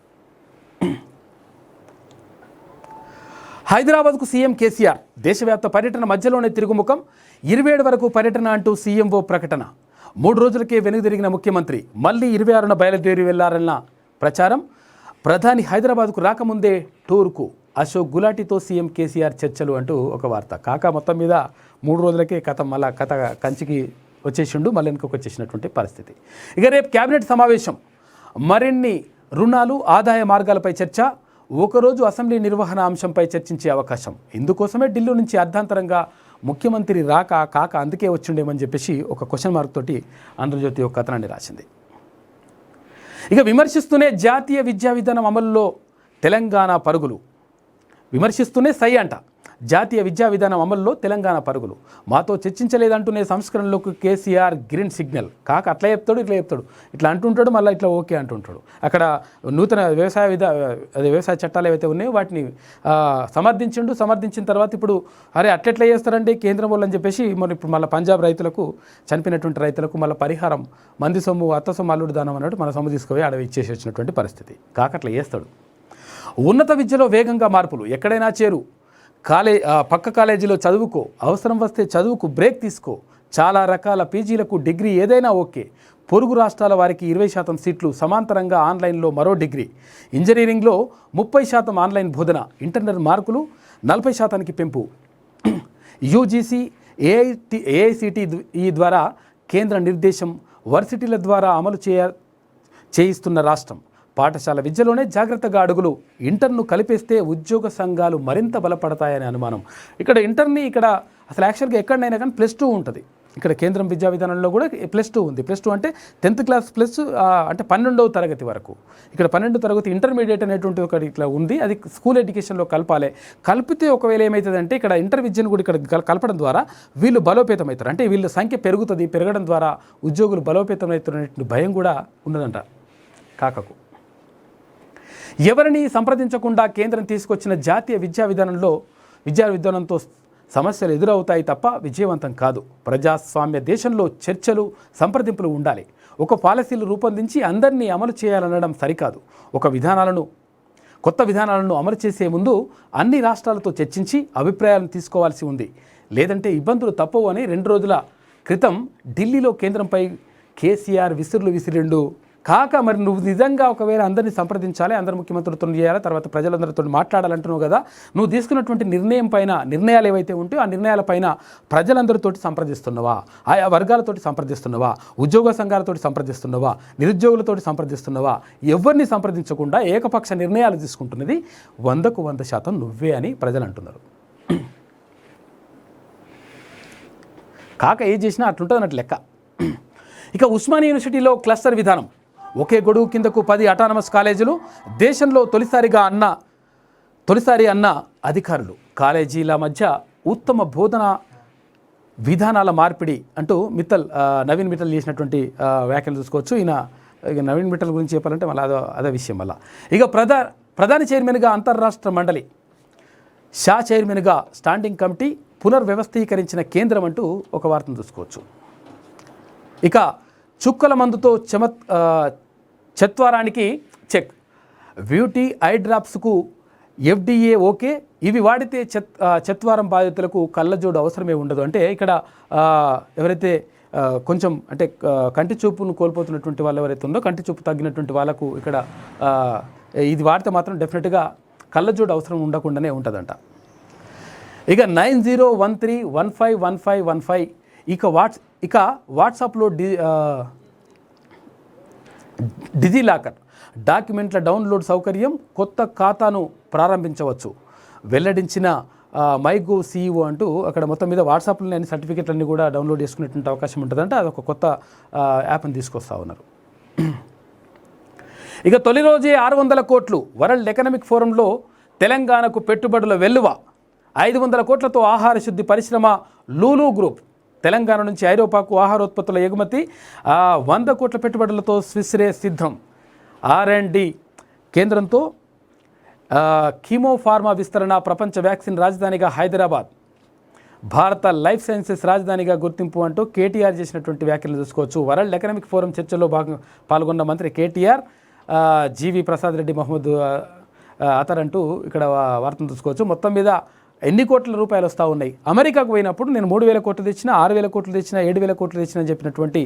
హైదరాబాద్కు సీఎం కేసీఆర్ దేశవ్యాప్త పర్యటన మధ్యలోనే తిరుగుముఖం. 27 వరకు పర్యటన అంటూ సీఎంఓ ప్రకటన. 3 రోజులకే వెనుదిరిగిన ముఖ్యమంత్రి మళ్ళీ 26న బయలుదేరి వెళ్లారన్న ప్రచారం. ప్రధాని హైదరాబాద్కు రాకముందే టూర్కు అశోక్ గులాటితో సీఎం కేసీఆర్ చర్చలు అంటూ ఒక వార్త. కాక మొత్తం మీద 3 రోజులకే కథ కంచికి వచ్చేసిండు, మళ్ళీ వెనుకకు వచ్చేసినటువంటి పరిస్థితి. ఇక రేపు క్యాబినెట్ సమావేశం, మరిన్ని రుణాలు ఆదాయ మార్గాలపై చర్చ, ఒకరోజు అసెంబ్లీ నిర్వహణ అంశంపై చర్చించే అవకాశం. ఇందుకోసమే ఢిల్లీ నుంచి అర్ధాంతరంగా ముఖ్యమంత్రి కాక అందుకే వచ్చిండేమని చెప్పేసి ఒక క్వశ్చన్ మార్క్ తోటి ఆంధ్రజ్యోతి ఒక కథనాన్ని రాసింది. ఇక విమర్శిస్తూనే జాతీయ విద్యా విధానం అమలులో తెలంగాణ పరుగులు, విమర్శిస్తూనే సై అంట. జాతీయ విద్యా విధానం అమలులో తెలంగాణ పరుగులు, మాతో చర్చించలేదంటూనే సంస్కరణలకు కేసీఆర్ గ్రీన్ సిగ్నల్. కాక అట్లా చెప్తాడు, ఇట్లా చెప్తాడు, ఇట్లా అంటుంటాడు, మళ్ళీ ఇట్లా ఓకే అంటుంటాడు. అక్కడ నూతన వ్యవసాయ చట్టాలు ఏవైతే ఉన్నాయో వాటిని సమర్థించిన తర్వాత ఇప్పుడు అరే అట్లెట్లా చేస్తారండి కేంద్రం వాళ్ళు అని చెప్పేసి ఇప్పుడు మళ్ళీ పంజాబ్ రైతులకు, చనిపోయినటువంటి రైతులకు మళ్ళీ పరిహారం, మంది సొమ్ము అత్త సొమ్ము అల్లుడు దానం అన్నట్టు మన సొమ్ము తీసుకుపోయి అడవి ఇచ్చేసి వచ్చినటువంటి పరిస్థితి. కాక అట్లా చేస్తాడు. ఉన్నత విద్యలో వేగంగా మార్పులు, ఎక్కడైనా చేరు, పక్క కాలేజీలో చదువుకో, అవసరం వస్తే చదువుకు బ్రేక్ తీసుకో, చాలా రకాల పీజీలకు డిగ్రీ ఏదైనా ఓకే, పొరుగు రాష్ట్రాల వారికి 20% సీట్లు, సమాంతరంగా ఆన్లైన్లో మరో డిగ్రీ, ఇంజనీరింగ్లో 30% ఆన్లైన్ బోధన, ఇంటర్నల్ మార్కులు 40% పెంపు, యూజీసీ ఏఐసిటిఈ ద్వారా కేంద్ర నిర్దేశం, వర్సిటీల ద్వారా అమలు చేయిస్తున్న రాష్ట్రం, పాఠశాల విద్యలోనే జాగ్రత్తగా అడుగులు, ఇంటర్ను కలిపేస్తే ఉద్యోగ సంఘాలు మరింత బలపడతాయనే అనుమానం. ఇక్కడ ఇంటర్ని అసలు యాక్చువల్గా ఎక్కడైనా కానీ +2 ఉంటుంది. ఇక్కడ కేంద్రం విద్యా విధానంలో కూడా +2 ఉంది. +2 అంటే 10th క్లాస్ ప్లస్ అంటే 12వ తరగతి వరకు. ఇక్కడ 12వ తరగతి ఇంటర్మీడియట్ అనేటువంటి ఒకటి ఇట్లా ఉంది, అది స్కూల్ ఎడ్యుకేషన్లో కలపాలి. కలిపితే ఒకవేళ ఏమవుతుందంటే ఇక్కడ ఇంటర్ విద్యను కూడా ఇక్కడ కలపడం ద్వారా వీళ్ళు బలోపేతం అవుతారు, అంటే వీళ్ళ సంఖ్య పెరుగుతుంది, పెరగడం ద్వారా ఉద్యోగులు బలోపేతం అవుతున్నటువంటి భయం కూడా ఉన్నదంట కాకకు. ఎవరిని సంప్రదించకుండా కేంద్రం తీసుకొచ్చిన జాతీయ విద్యా విధానంతో సమస్యలు ఎదురవుతాయి తప్ప విజయవంతం కాదు. ప్రజాస్వామ్య దేశంలో చర్చలు, సంప్రదింపులు ఉండాలి. ఒక పాలసీలు రూపొందించి అందరినీ అమలు చేయాలనడం సరికాదు. కొత్త విధానాలను అమలు చేసే ముందు అన్ని రాష్ట్రాలతో చర్చించి అభిప్రాయాలను తీసుకోవాల్సి ఉంది. లేదంటే ఇబ్బందులు తప్పవు అని 2 రోజుల క్రితం ఢిల్లీలో కేంద్రంపై కేసీఆర్ విసిరిండు. కాక మరి నువ్వు నిజంగా ఒకవేళ అందరినీ సంప్రదించాలి, అందరు ముఖ్యమంత్రులతో చేయాలి, తర్వాత ప్రజలందరితో మాట్లాడాలంటున్నావు కదా, నువ్వు తీసుకున్నటువంటి నిర్ణయాలు ఏవైతే ఉంటాయో ఆ నిర్ణయాలపైన ప్రజలందరితోటి సంప్రదిస్తున్నావా, ఆయా వర్గాలతోటి సంప్రదిస్తున్నావా, ఉద్యోగ సంఘాలతోటి సంప్రదిస్తున్నావా, నిరుద్యోగులతోటి సంప్రదిస్తున్నావా, ఎవరిని సంప్రదించకుండా ఏకపక్ష నిర్ణయాలు తీసుకుంటున్నది 100కు 100% నువ్వే అని ప్రజలు అంటున్నారు. కాక ఏం చేసినా అట్లుంటుంది అన్నట్టు లెక్క. ఇక ఉస్మానియా యూనివర్సిటీలో క్లస్టర్ విధానం, ఒకే గొడుగు కిందకు 10 అటానమస్ కాలేజీలు, దేశంలో తొలిసారి అన్న అధికారులు, కాలేజీల మధ్య ఉత్తమ బోధన విధానాల మార్పిడి అంటూ నవీన్ మిట్టల్ చేసినటువంటి వ్యాఖ్యలు చూసుకోవచ్చు. ఇక నవీన్ మిట్టల్ గురించి చెప్పాలంటే మళ్ళీ అదే విషయం. మళ్ళీ ఇక ప్రధాని చైర్మన్గా అంతర్రాష్ట్ర మండలి, షా చైర్మన్గా స్టాండింగ్ కమిటీ, పునర్వ్యవస్థీకరించిన కేంద్రం అంటూ ఒక వార్తను చూసుకోవచ్చు. ఇక చుక్కల మందుతో చత్వారానికి చెక్, బ్యూటీ ఐ డ్రాప్స్కు FDA ఓకే, ఇవి వాడితే చత్వారం బాధితులకు కళ్ళజోడు అవసరమే ఉండదు. అంటే ఇక్కడ ఎవరైతే కొంచెం అంటే కంటి చూపును కోల్పోతున్నటువంటి వాళ్ళు ఎవరైతే ఉందో, కంటి చూపు తగ్గినటువంటి వాళ్ళకు ఇక్కడ ఇది వాడితే మాత్రం డెఫినెట్గా కళ్ళజోడు అవసరం ఉండకుండానే ఉంటుందంట. ఇక 9013151515 ఇక వాట్సాప్లో డిజిలాకర్ డాక్యుమెంట్ల డౌన్లోడ్ సౌకర్యం, కొత్త ఖాతాను ప్రారంభించవచ్చు వెల్లడించిన మైగోవ్ CEO అంటూ అక్కడ మొత్తం మీద వాట్సాప్లో అన్ని సర్టిఫికెట్లన్నీ కూడా డౌన్లోడ్ చేసుకునేటువంటి అవకాశం ఉంటుందంటే అదొక కొత్త యాప్ని తీసుకొస్తా ఉన్నారు. ఇక తొలి రోజే 600 కోట్లు, వరల్డ్ ఎకనామిక్ ఫోరంలో తెలంగాణకు పెట్టుబడుల వెల్లువ, 500 కోట్లతో ఆహార శుద్ధి పరిశ్రమ లూలు గ్రూప్, తెలంగాణ నుంచి ఐరోపాకు ఆహారోత్పత్తుల ఎగుమతి, 100 కోట్ల పెట్టుబడులతో స్విస్ రే సిద్ధం, R&D కేంద్రంతో కీమో ఫార్మా విస్తరణ, ప్రపంచ వ్యాక్సిన్ రాజధానిగా హైదరాబాద్, భారత లైఫ్ సైన్సెస్ రాజధానిగా గుర్తింపు అంటూ కేటీఆర్ చేసినటువంటి వ్యాఖ్యలు చూసుకోవచ్చు. వరల్డ్ ఎకనామిక్ ఫోరం చర్చల్లో పాల్గొన్న మంత్రి కేటీఆర్, జీవి ప్రసాద్ రెడ్డి, మహమ్మద్ అతర్ అంటూ ఇక్కడ వార్తను చూసుకోవచ్చు. మొత్తం మీద ఎన్ని కోట్ల రూపాయలు వస్తూ ఉన్నాయి. అమెరికాకు పోయినప్పుడు నేను 3,000 కోట్లు తెచ్చినా, 6,000 కోట్లు తెచ్చినా, 7,000 కోట్లు తెచ్చినా అని చెప్పినటువంటి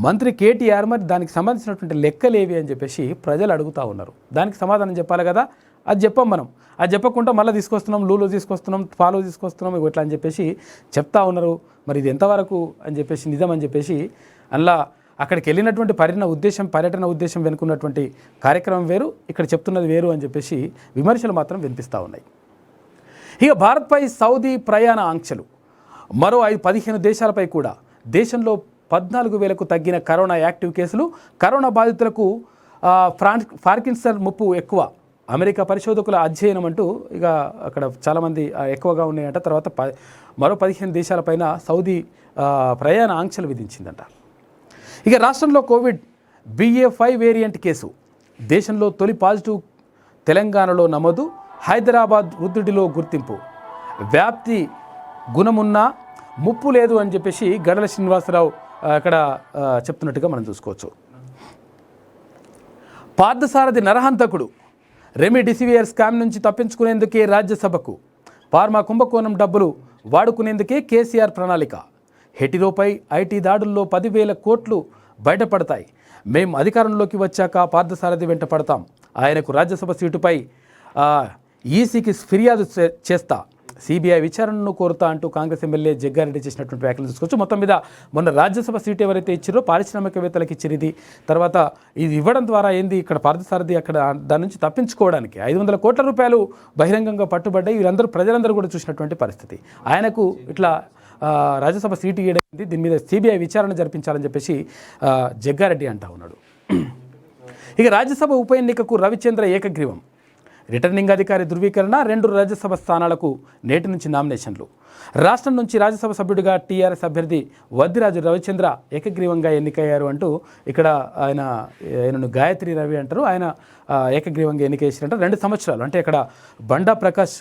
మంత్రి కేటీఆర్ మరి దానికి సంబంధించినటువంటి లెక్కలేవి అని చెప్పేసి ప్రజలు అడుగుతూ ఉన్నారు. దానికి సమాధానం చెప్పాలి కదా. అది చెప్పాం మనం. అది చెప్పకుండా మళ్ళీ తీసుకొస్తున్నాం, లూలో తీసుకొస్తున్నాం, ఫాలో తీసుకొస్తున్నాం, ఇట్లా అని చెప్పేసి చెప్తా ఉన్నారు. మరి ఇది ఎంతవరకు అని చెప్పేసి నిజం అని చెప్పేసి అందులో అక్కడికి వెళ్ళినటువంటి పర్యటన ఉద్దేశం వెనుకున్నటువంటి కార్యక్రమం వేరు, ఇక్కడ చెప్తున్నది వేరు అని చెప్పేసి విమర్శలు మాత్రం వినిపిస్తూ ఉన్నాయి. ఇక భారత్పై సౌదీ ప్రయాణ ఆంక్షలు, మరో 15 దేశాలపై కూడా. దేశంలో 14,000కు తగ్గిన కరోనా యాక్టివ్ కేసులు, కరోనా బాధితులకు పార్కిన్సన్ ముప్పు ఎక్కువ. అమెరికా పరిశోధకుల అధ్యయనం అంటూ ఇక అక్కడ చాలామంది ఎక్కువగా ఉన్నాయంట. తర్వాత మరో 15 దేశాలపైన సౌదీ ప్రయాణ ఆంక్షలు విధించిందంట. ఇక రాష్ట్రంలో కోవిడ్ BA.5 వేరియంట్ కేసు, దేశంలో తొలి పాజిటివ్ తెలంగాణలో నమోదు, హైదరాబాద్ వృద్ధుడిలో గుర్తింపు, వ్యాప్తి గుణమున్నా ముప్పు లేదు అని చెప్పేసి గడల శ్రీనివాసరావు అక్కడ చెప్తున్నట్టుగా మనం చూసుకోవచ్చు. పార్థసారథి నరహంతకుడు, రెమిడిసివియర్ స్కామ్ నుంచి తప్పించుకునేందుకే రాజ్యసభకు, ఫార్మా కుంభకోణం డబ్బులు వాడుకునేందుకే కేసీఆర్ ప్రణాళిక, హెటిరోపై ఐటీ దాడుల్లో 10,000 కోట్లు బయటపడతాయి, మేం అధికారంలోకి వచ్చాక పార్థసారథి వెంట పడతాం, ఆయనకు రాజ్యసభ సీటుపై ఈసీకి ఫిర్యాదు చేస్తా, సిబిఐ విచారణను కోరుతా అంటూ కాంగ్రెస్ ఎమ్మెల్యే జగ్గారెడ్డి చేసినటువంటి వ్యాఖ్యలు చూసుకోవచ్చు. మొత్తం మీద మొన్న రాజ్యసభ సీటు ఎవరైతే ఇచ్చారో పారిశ్రామికవేత్తలకు ఇచ్చారు. ఇది తర్వాత ఇది ఇవ్వడం ద్వారా ఏంది ఇక్కడ పార్థసారథి అక్కడ దాని నుంచి తప్పించుకోవడానికి 500 కోట్ల రూపాయలు బహిరంగంగా పట్టుబడ్డాయి. వీరందరూ ప్రజలందరూ కూడా చూసినటువంటి పరిస్థితి. ఆయనకు ఇట్లా రాజ్యసభ సీటు ఇవ్వడం, దీని మీద సిబిఐ విచారణ జరిపించాలని చెప్పేసి జగ్గారెడ్డి అంటా ఉన్నాడు. ఇక రాజ్యసభ ఉప ఎన్నికకు రవిచంద్ర ఏకగ్రీవం, రిటర్నింగ్ అధికారి ధృవీకరణ, 2 రాజ్యసభ స్థానాలకు నేటి నుంచి నామినేషన్లు. రాష్ట్రం నుంచి రాజ్యసభ సభ్యుడిగా టీఆర్ఎస్ అభ్యర్థి వద్దిరాజు రవిచంద్ర ఏకగ్రీవంగా ఎన్నికయ్యారు అంటూ ఇక్కడ ఆయనను గాయత్రి రవి అంటారు. ఆయన ఏకగ్రీవంగా ఎన్నిక చేసినట్టు 2 సంవత్సరాలు, అంటే ఇక్కడ బండా ప్రకాష్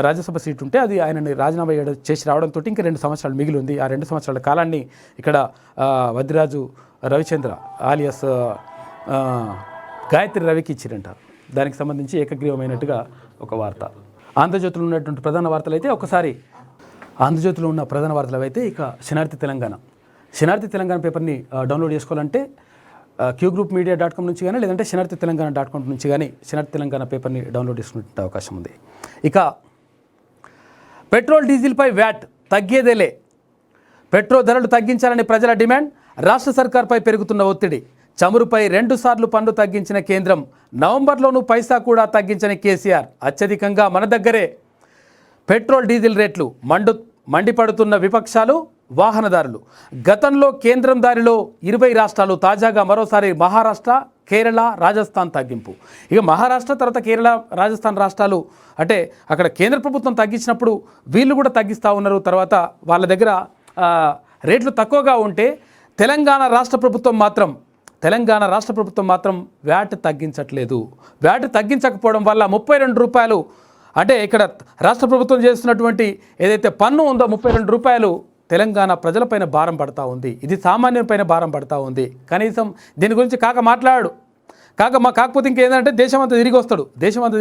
రాజ్యసభ సీటు ఉంటే అది ఆయనని రాజీనామా చేసి రావడంతో ఇంకా 2 సంవత్సరాలు మిగిలి ఉంది. ఆ 2 సంవత్సరాల కాలాన్ని ఇక్కడ వద్దిరాజు రవిచంద్ర ఆలియాస్ గాయత్రి రవికి ఇచ్చిరంట. దానికి సంబంధించి ఏకగ్రీవమైనట్టుగా ఒక వార్త. ఆంధ్రజ్యోతిలో ఉన్నటువంటి ప్రధాన వార్తలు అయితే ఒకసారి ఆంధ్రజ్యోతిలో ఉన్న ప్రధాన వార్తలు అయితే ఇక శనార్థి తెలంగాణ పేపర్ని డౌన్లోడ్ చేసుకోవాలంటే qgroupmedia.com నుంచి కానీ లేదంటే shanarthitelangaana.com నుంచి కానీ శనార్థి తెలంగాణ పేపర్ని డౌన్లోడ్ చేసుకునే అవకాశం ఉంది. ఇక పెట్రోల్ డీజిల్పై వ్యాట్ తగ్గేదేలే, పెట్రోల్ ధరలు తగ్గించాలని ప్రజల డిమాండ్, రాష్ట్ర సర్కార్పై పెరుగుతున్న ఒత్తిడి, చమురుపై 2 సార్లు పన్ను తగ్గించిన కేంద్రం, నవంబర్లోనూ పైసా కూడా తగ్గించని కేసీఆర్, అత్యధికంగా మన దగ్గరే పెట్రోల్ డీజిల్ రేట్లు, మండిపడుతున్న విపక్షాలు వాహనదారులు. గతంలో కేంద్రం దారిలో 20 రాష్ట్రాలు, తాజాగా మరోసారి మహారాష్ట్ర, కేరళ, రాజస్థాన్ తగ్గింపు. ఇక మహారాష్ట్ర తర్వాత కేరళ, రాజస్థాన్ రాష్ట్రాలు అంటే అక్కడ కేంద్ర ప్రభుత్వం తగ్గించినప్పుడు వీళ్ళు కూడా తగ్గిస్తూ ఉన్నారు. తర్వాత వాళ్ళ దగ్గర రేట్లు తక్కువగా ఉంటే తెలంగాణ రాష్ట్ర ప్రభుత్వం మాత్రం వ్యాట్ తగ్గించట్లేదు. వ్యాట్ తగ్గించకపోవడం వల్ల 32 రూపాయలు, అంటే ఇక్కడ రాష్ట్ర ప్రభుత్వం చేస్తున్నటువంటి ఏదైతే పన్ను ఉందో 32 రూపాయలు తెలంగాణ ప్రజలపైన భారం పడతా ఉంది. ఇది సామాన్యులపైన భారం పడతా ఉంది. కనీసం దీని గురించి కాకపోతే ఇంకేంటంటే దేశం అంతా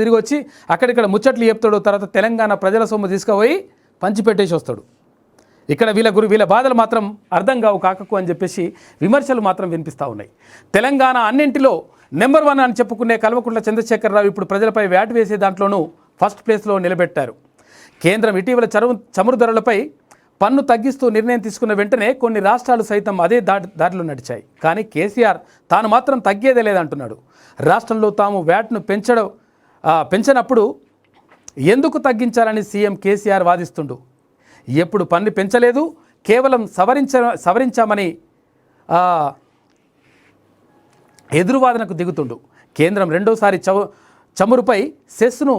తిరిగి వచ్చి అక్కడిక్కడ ముచ్చట్లు చెప్తాడు. తర్వాత తెలంగాణ ప్రజల సొమ్ము తీసుకుపోయి పంచిపెట్టేసి వస్తాడు. ఇక్కడ వీళ్ళ బాధలు మాత్రం అర్థం కావు కాకకు అని చెప్పేసి విమర్శలు మాత్రం వినిపిస్తూ ఉన్నాయి. తెలంగాణ అన్నింటిలో నెంబర్ 1 అని చెప్పుకునే కల్వకుంట్ల చంద్రశేఖరరావు ఇప్పుడు ప్రజలపై వ్యాట్ వేసే దాంట్లోనూ ఫస్ట్ ప్లేస్లో నిలబెట్టారు. కేంద్రం ఇటీవల చమురు ధరలపై పన్ను తగ్గిస్తూ నిర్ణయం తీసుకున్న వెంటనే కొన్ని రాష్ట్రాలు సైతం అదే దారిలో నడిచాయి. కానీ కేసీఆర్ తాను మాత్రం తగ్గేదే లేదంటున్నాడు. రాష్ట్రంలో తాము వ్యాట్ను పెంచనప్పుడు ఎందుకు తగ్గించాలని సీఎం కేసీఆర్ వాదిస్తుండు. ఎప్పుడు పన్ను పెంచలేదు, కేవలం సవరించామని ఎదురువాదనకు దిగుతుండు. కేంద్రం రెండోసారి చమురుపై సెస్ను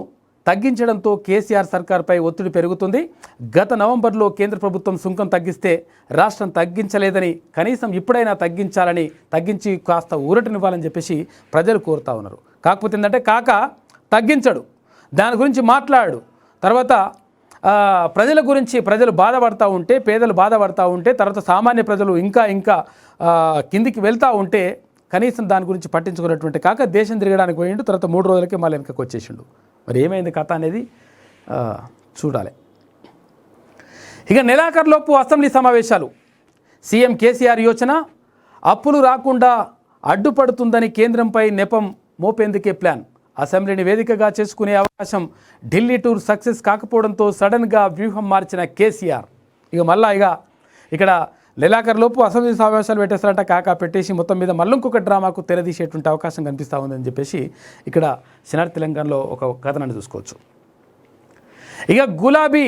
తగ్గించడంతో కేసీఆర్ సర్కార్పై ఒత్తిడి పెరుగుతుంది. గత నవంబర్లో కేంద్ర ప్రభుత్వం సుంకం తగ్గిస్తే రాష్ట్రం తగ్గించలేదని, కనీసం ఇప్పుడైనా తగ్గించి కాస్త ఊరటనివ్వాలని చెప్పేసి ప్రజలు కోరుతా ఉన్నారు. కాకపోతే ఏంటంటే తగ్గించడు, దాని గురించి మాట్లాడు. తర్వాత ప్రజల గురించి ప్రజలు బాధపడతా ఉంటే, పేదలు బాధపడతా ఉంటే, తర్వాత సామాన్య ప్రజలు ఇంకా కిందికి వెళ్తూ ఉంటే కనీసం దాని గురించి పట్టించుకున్నటువంటి దేశం తిరగడానికి పోయిండు. తర్వాత 3 రోజులకే మళ్ళీ వెనకకి వచ్చేసిండు. మరి ఏమైంది కథ అనేది చూడాలి. ఇక నెలాఖరులోపు అసెంబ్లీ సమావేశాలు, సీఎం కేసీఆర్ యోచన, అప్పులు రాకుండా అడ్డుపడుతుందని కేంద్రంపై నెపం మోపేందుకే ప్లాన్, అసెంబ్లీని వేదికగా చేసుకునే అవకాశం ఢిల్లీ టూర్ సక్సెస్ కాకపోవడంతో సడన్గా వ్యూహం మార్చిన కేసీఆర్ ఇక్కడ నెలాఖరు లోపు అసెంబ్లీ సమావేశాలు పెట్టేస్తారంట. కాకా పెట్టేసి మొత్తం మీద మళ్ళీ ఇంకొక డ్రామాకు తెరదీసేటువంటి అవకాశం కనిపిస్తూ ఉందని చెప్పేసి ఇక్కడ శనార్ తెలంగాణలో ఒక కథనాన్ని చూసుకోవచ్చు. గులాబీ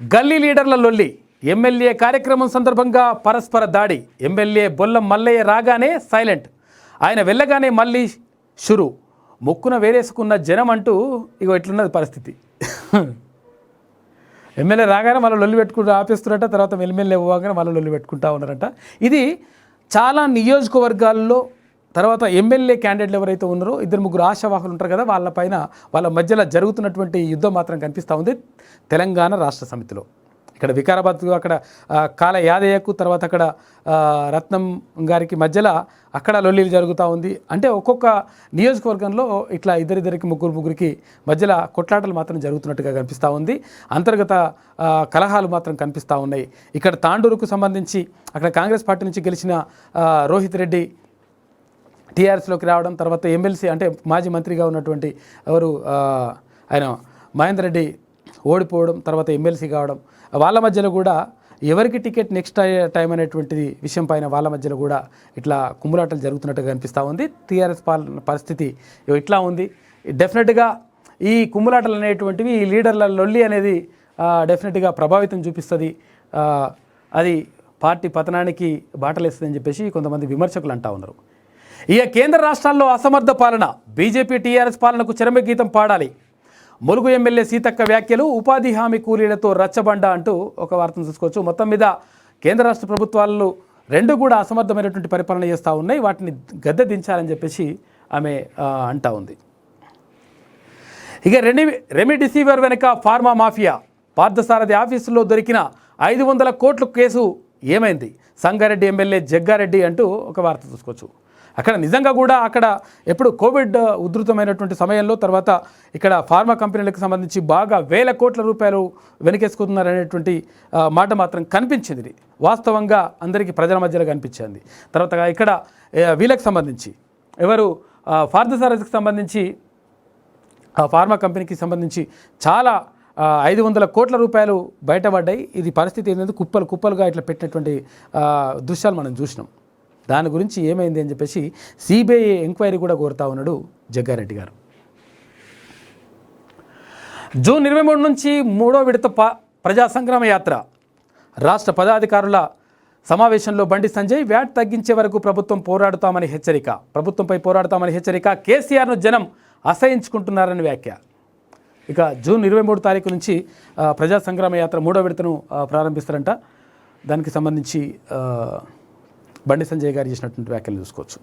గల్లీ లీడర్ల లొల్లి, ఎమ్మెల్యే కార్యక్రమం సందర్భంగా పరస్పర దాడి, ఎమ్మెల్యే బొల్లం మల్లయ్య రాగానే సైలెంట్, ఆయన వెళ్ళగానే మళ్ళీ షురు, మొక్కున వేరేసుకున్న జనం అంటూ ఇట్లున్నది పరిస్థితి. ఎమ్మెల్యే రాగానే మళ్ళీ లొల్లి పెట్టుకుంటూ ఆపేస్తున్నారట, తర్వాత ఎమ్మెల్యే ఇవ్వగానే మళ్ళీ లొల్లి పెట్టుకుంటూ ఉన్నారట. ఇది చాలా నియోజకవర్గాల్లో తర్వాత ఎమ్మెల్యే క్యాండిడేట్లు ఎవరైతే ఉన్నారో 2-3 ఆశావాహులు ఉంటారు కదా, వాళ్ళ మధ్యలో జరుగుతున్నటువంటి యుద్ధం మాత్రం కనిపిస్తూ ఉంది తెలంగాణ రాష్ట్ర సమితిలో. ఇక్కడ వికారాబాద్ అక్కడ కాల యాదయ్యకు తర్వాత అక్కడ రత్నం గారికి మధ్యలో అక్కడ లొల్లీలు జరుగుతూ ఉంది. అంటే ఒక్కొక్క నియోజకవర్గంలో ఇట్లా ఇద్దరికి ముగ్గురికి మధ్యలో కొట్లాటలు మాత్రం జరుగుతున్నట్టుగా కనిపిస్తూ ఉంది. అంతర్గత కలహాలు మాత్రం కనిపిస్తూ ఉన్నాయి. ఇక్కడ తాండూరుకు సంబంధించి అక్కడ కాంగ్రెస్ పార్టీ నుంచి గెలిచిన రోహిత్ రెడ్డి టీఆర్ఎస్లోకి రావడం, తర్వాత ఎమ్మెల్సీ అంటే మాజీ మంత్రిగా ఉన్నటువంటి ఆయన మహేందర్ రెడ్డి ఓడిపోవడం, తర్వాత ఎమ్మెల్సీ కావడం, వాళ్ళ మధ్యలో కూడా ఎవరికి టికెట్ నెక్స్ట్ టైం అనేటువంటిది విషయం పైన వాళ్ళ మధ్యలో కూడా ఇట్లా కుమ్ములాటలు జరుగుతున్నట్టుగా కనిపిస్తూ ఉంది. టీఆర్ఎస్ పరిస్థితి ఇట్లా ఉంది. డెఫినెట్గా ఈ కుమ్ములాటలు అనేటువంటివి ఈ లీడర్ల లొల్లి అనేది డెఫినెట్గా ప్రభావితం చూపిస్తుంది. అది పార్టీ పతనానికి బాటలేస్తుందని చెప్పేసి కొంతమంది విమర్శకులు అంటూ ఉన్నారు. కేంద్ర రాష్ట్రాల్లో అసమర్థ పాలన, బీజేపీ టీఆర్ఎస్ పాలనకు చరమగీతం పాడాలి, ములుగు ఎమ్మెల్యే సీతక్క వ్యాఖ్యలు, ఉపాధి హామీ కూలీలతో రచ్చబండ అంటూ ఒక వార్తను చూసుకోవచ్చు. మొత్తం మీద కేంద్ర రాష్ట్ర ప్రభుత్వాలు రెండు కూడా అసమర్థమైనటువంటి పరిపాలన చేస్తూ ఉన్నాయి, వాటిని గద్దె దించాలని చెప్పేసి ఆమె అంటా ఉంది. రెమిడిసివిర్ వెనుక ఫార్మా మాఫియా, పార్థసారథి ఆఫీసులో దొరికిన 500 కోట్ల కేసు ఏమైంది, సంగారెడ్డి ఎమ్మెల్యే జగ్గారెడ్డి అంటూ ఒక వార్త చూసుకోవచ్చు. అక్కడ నిజంగా కూడా అక్కడ ఎప్పుడు కోవిడ్ ఉధృతమైనటువంటి సమయంలో తర్వాత ఇక్కడ ఫార్మా కంపెనీలకు సంబంధించి బాగా 1000 కోట్ల రూపాయలు వెనకేసుకుంటున్నారనేటువంటి మాట మాత్రం కనిపించింది. వాస్తవంగా అందరికీ ప్రజల మధ్యలో కనిపించింది. తర్వాత ఇక్కడ వీళ్ళకి సంబంధించి పార్థసారథికి సంబంధించి ఫార్మా కంపెనీకి సంబంధించి చాలా 500 కోట్ల రూపాయలు బయటపడ్డాయి. ఇది పరిస్థితి ఏంటంటే కుప్పలుగా ఇట్లా పెట్టినటువంటి దృశ్యాలు మనం చూసినాం. దాని గురించి ఏమైంది అని చెప్పేసి సిబిఐ ఎంక్వైరీ కూడా కోరుతా ఉన్నాడు జగ్గారెడ్డి గారు. జూన్ 23 నుంచి 3వ విడత ప్రజా సంగ్రామ యాత్ర, రాష్ట్ర పదాధికారుల సమావేశంలో బండి సంజయ్, వ్యాట్ తగ్గించే వరకు ప్రభుత్వంపై పోరాడుతామని హెచ్చరిక, కేసీఆర్ను జనం అసహించుకుంటున్నారని వ్యాఖ్య. ఇక జూన్ 23 తారీఖు నుంచి ప్రజా సంగ్రామ యాత్ర 3వ విడతను ప్రారంభిస్తారంట. దానికి సంబంధించి బండి సంజయ్ గారు చేసినటువంటి వ్యాఖ్యలు చూసుకోవచ్చు.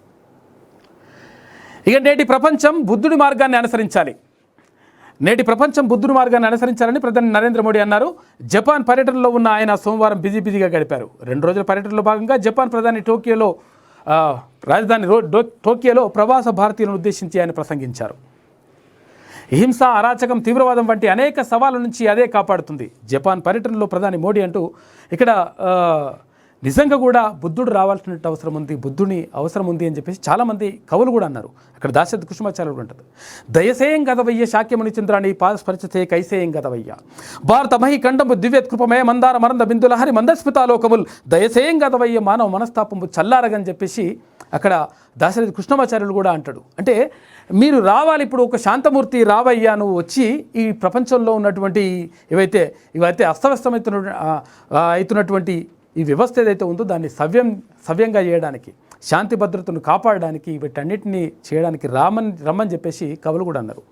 నేటి ప్రపంచం బుద్ధుడి మార్గాన్ని అనుసరించాలని ప్రధాని నరేంద్ర మోడీ అన్నారు. జపాన్ పర్యటనలో ఉన్న ఆయన సోమవారం బిజీగా గడిపారు. 2 రోజుల పర్యటనలో భాగంగా జపాన్ ప్రధాని రాజధాని టోక్యోలో ప్రవాస భారతీయులను ఉద్దేశించి ఆయన ప్రసంగించారు. హింస, అరాచకం, తీవ్రవాదం వంటి అనేక సవాళ్ళ నుంచి అదే కాపాడుతుంది జపాన్ పర్యటనలో ప్రధాని మోడీ అంటూ ఇక్కడ నిజంగా కూడా బుద్ధుడు రావాల్సినట్టు బుద్ధుని అవసరం ఉంది అని చెప్పేసి చాలామంది కవులు కూడా అన్నారు. అక్కడ దాశరథి కృష్ణమాచార్యులు కూడా ఉంటుంది. దయసేయం గదవయ్య శాక్యముని చంద్రాన్ని పాస్పరిచతే కైసేయం గదవయ్య భారత మహి ఖండము దివ్యత్కృపమే మందార మరంద బిందులహరి మందస్మితాలోకముల్ దయసేయం గదవయ్య మానవ మనస్తాపము చల్లారగని చెప్పేసి అక్కడ దాశరథి కృష్ణమాచార్యులు కూడా అంటాడు. అంటే మీరు రావాలి, ఇప్పుడు ఒక శాంతమూర్తి రావయ్యా, నువ్వు వచ్చి ఈ ప్రపంచంలో ఉన్నటువంటి ఇవైతే అవుతున్నటువంటి ఈ వ్యవస్థ ఏదైతే ఉందో దాన్ని సవ్యంగా చేయడానికి, శాంతి భద్రతను కాపాడడానికి, వీటన్నిటిని చేయడానికి రమ్మని చెప్పేసి కవులు కూడా అన్నారు.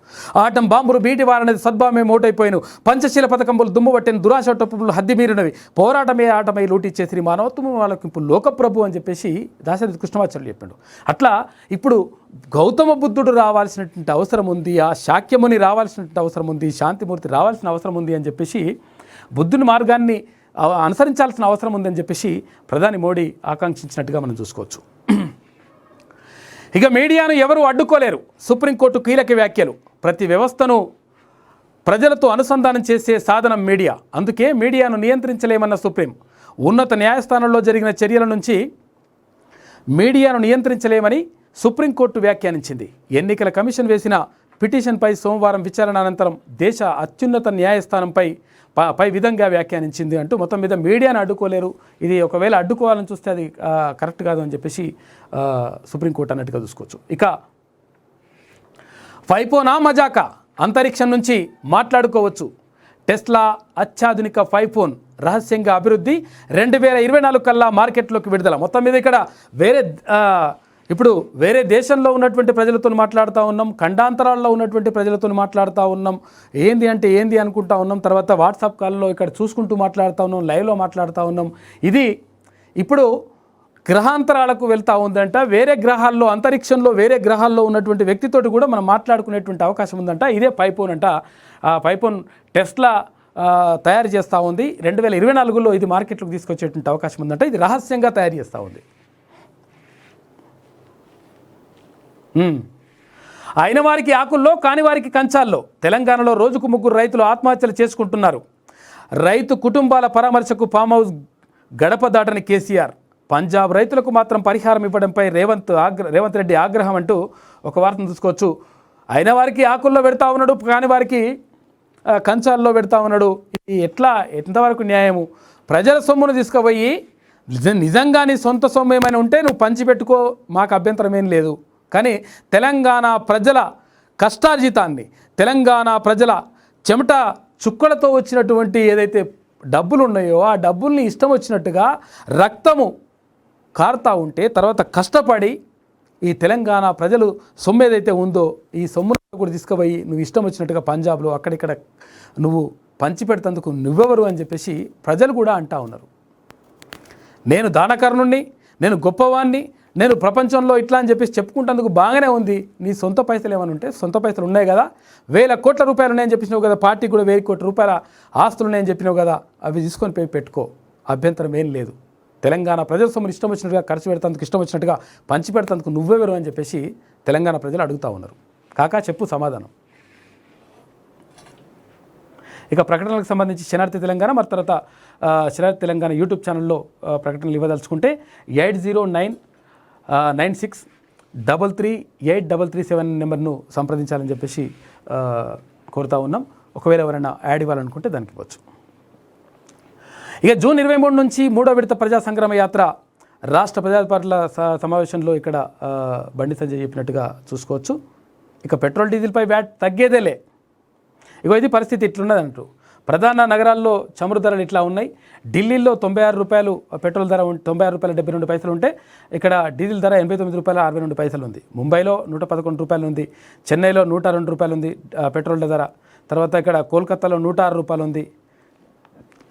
ఆటం బాంబులు బీటి వారనేది సద్భావమే మోటైపోయిను, పంచశీల పథకంబులు దుమ్ముబట్టిన దురాశటప్పులు హద్ది మీరినవి, పోరాటమే ఆటమై లూటిచ్చేసి మానవత్వము వాళ్ళకింపు లోకప్రభు అని చెప్పేసి దాశరథి కృష్ణమాచార్యులు చెప్పాడు. అట్లా ఇప్పుడు గౌతమ బుద్ధుడు రావాల్సినటువంటి అవసరం ఉంది, ఆ శాక్యముని రావాల్సినటువంటి అవసరం ఉంది, శాంతిమూర్తి రావాల్సిన అవసరం ఉంది అని చెప్పేసి బుద్ధుని మార్గాన్ని అనుసరించాల్సిన అవసరం ఉందని చెప్పేసి ప్రధాని మోడీ ఆకాంక్షించినట్టుగా మనం చూసుకోవచ్చు. మీడియాను ఎవరు అడ్డుకోలేరు, సుప్రీంకోర్టు కీలక వ్యాఖ్యలు. ప్రతి వ్యవస్థను ప్రజలతో అనుసంధానం చేసే సాధనం మీడియా, అందుకే మీడియాను నియంత్రించలేమన్న సుప్రీం. ఉన్నత న్యాయస్థానంలో జరిగిన చర్యల నుంచి మీడియాను నియంత్రించలేమని సుప్రీంకోర్టు వ్యాఖ్యానించింది. ఎన్నికల కమిషన్ వేసిన పిటిషన్పై సోమవారం విచారణ అనంతరం దేశ అత్యున్నత న్యాయస్థానంపై పై విధంగా వ్యాఖ్యానించింది అంటూ మొత్తం మీద మీడియాను అడ్డుకోలేరు, ఇది ఒకవేళ అడ్డుకోవాలని చూస్తే అది కరెక్ట్ కాదు అని చెప్పేసి సుప్రీంకోర్టు అన్నట్టుగా చూసుకోవచ్చు. ఇక ఫైపోనా మజాకా, అంతరిక్షం నుంచి మాట్లాడుకోవచ్చు. టెస్లా అత్యాధునిక ఫైఫోన్ రహస్యంగా అభివృద్ధి 2024 కల్లా మార్కెట్లోకి విడుదల. మొత్తం మీద ఇక్కడ ఇప్పుడు వేరే దేశంలో ఉన్నటువంటి ప్రజలతో మాట్లాడుతూ ఉన్నాం, ఖండాంతరాల్లో ఉన్నటువంటి ప్రజలతో మాట్లాడుతూ ఉన్నాం, ఏంది అంటే ఏంది అనుకుంటా ఉన్నాం, తర్వాత వాట్సాప్ కాల్లో ఇక్కడ చూసుకుంటూ మాట్లాడుతూ ఉన్నాం, లైవ్లో మాట్లాడుతూ ఉన్నాం. ఇది ఇప్పుడు గ్రహాంతరాలకు వెళ్తూ ఉందంట, వేరే గ్రహాల్లో అంతరిక్షంలో వేరే గ్రహాల్లో ఉన్నటువంటి వ్యక్తితోటి కూడా మనం మాట్లాడుకునేటువంటి అవకాశం ఉందంట. ఇదే పైఫోన్ అంట. ఆ పైఫోన్ టెస్లా తయారు చేస్తూ ఉంది. 2024లో ఇది మార్కెట్లోకి తీసుకొచ్చేటువంటి అవకాశం ఉందంట. ఇది రహస్యంగా తయారు చేస్తూ ఉంది. అయిన వారికి ఆకుల్లో, కాని వారికి కంచాల్లో. తెలంగాణలో రోజుకు 3 రైతులు ఆత్మహత్యలు చేసుకుంటున్నారు. రైతు కుటుంబాల పరామర్శకు ఫామ్ హౌస్ గడప దాటని కేసీఆర్. పంజాబ్ రైతులకు మాత్రం పరిహారం ఇవ్వడంపై రేవంత్ రెడ్డి ఆగ్రహం అంటూ ఒక వార్తను చూసుకోవచ్చు. అయిన వారికి ఆకుల్లో పెడతా ఉన్నాడు, కాని వారికి కంచాల్లో పెడతా ఉన్నాడు. ఇది ఎంతవరకు న్యాయము? ప్రజల సొమ్మును తీసుకుపోయి నిజంగా నీ సొంత సొమ్ము ఏమైనా ఉంటే నువ్వు పంచిపెట్టుకో, మాకు అభ్యంతరం ఏం లేదు. కానీ తెలంగాణ ప్రజల కష్టార్జితాన్ని, తెలంగాణ ప్రజల చెమట చుక్కలతో వచ్చినటువంటి ఏదైతే డబ్బులు ఉన్నాయో ఆ డబ్బుల్ని ఇష్టం వచ్చినట్టుగా రక్తము కారుతూ ఉంటే, తర్వాత కష్టపడి ఈ తెలంగాణ ప్రజలు సొమ్ము ఏదైతే ఉందో ఈ సొమ్మును కూడా తీసుకుపోయి నువ్వు ఇష్టం వచ్చినట్టుగా పంజాబ్లో అక్కడిక్కడ నువ్వు పంచిపెడతందుకు నువ్వెవరు అని చెప్పేసి ప్రజలు కూడా అంటూ ఉన్నారు. నేను దానకర్ణుణ్ణి, నేను గొప్పవాణ్ణి, నేను ప్రపంచంలో ఇట్లా అని చెప్పేసి చెప్పుకుంటేందుకు బాగానే ఉంది. నీ సొంత పైసలు ఏమైనా ఉంటే, సొంత పైసలు ఉన్నాయి కదా, 1000 కోట్ల రూపాయలు ఉన్నాయని చెప్పినావు కదా, పార్టీకి కూడా 1000 కోట్ల రూపాయల ఆస్తులు ఉన్నాయని చెప్పినావు కదా, అవి తీసుకొని పోయి పెట్టుకో, అభ్యంతరం ఏం లేదు. తెలంగాణ ప్రజల సొమ్మును ఇష్టం వచ్చినట్టుగా ఖర్చు పెడతాందుకు, ఇష్టం వచ్చినట్టుగా పంచి పెడతాందుకు నువ్వెవరు అని చెప్పేసి తెలంగాణ ప్రజలు అడుగుతూ ఉన్నారు. కాకా చెప్పు సమాధానం. ఇక ప్రకటనలకు సంబంధించి శనార్థి తెలంగాణ, మరి తర్వాత శనార్థి తెలంగాణ యూట్యూబ్ ఛానల్లో ప్రకటనలు ఇవ్వదలుచుకుంటే 8096933837 నెంబర్ను సంప్రదించాలని చెప్పేసి కోరుతా ఉన్నాం. ఒకవేళ ఎవరైనా యాడ్ ఇవ్వాలనుకుంటే దానికి ఇవ్వచ్చు. ఇక జూన్ 23 నుంచి 3వ విడత ప్రజా సంగ్రామ యాత్ర రాష్ట్ర ప్రజాపార్టీల సమావేశంలో ఇక్కడ బండి సంజయ్ చెప్పినట్టుగా చూసుకోవచ్చు. ఇక పెట్రోల్ డీజిల్పై వ్యాట్ తగ్గేదేలే. ఇగో ఇది పరిస్థితి ఇట్లున్నదంటూ. ప్రధాన నగరాల్లో చమురు ధరలు ఇట్లా ఉన్నాయి. ఢిల్లీలో 96 రూపాయలు పెట్రోల్ ధర 96 రూపాయల 72 పైసలు ఉంటే ఇక్కడ డీజిల్ ధర 89 రూపాయల 62 పైసలు ఉంది. ముంబైలో 111 రూపాయలు ఉంది. చెన్నైలో 102 రూపాయలు ఉంది పెట్రోల్ ధర. తర్వాత ఇక్కడ కోల్కతాలో 106 రూపాయలు ఉంది.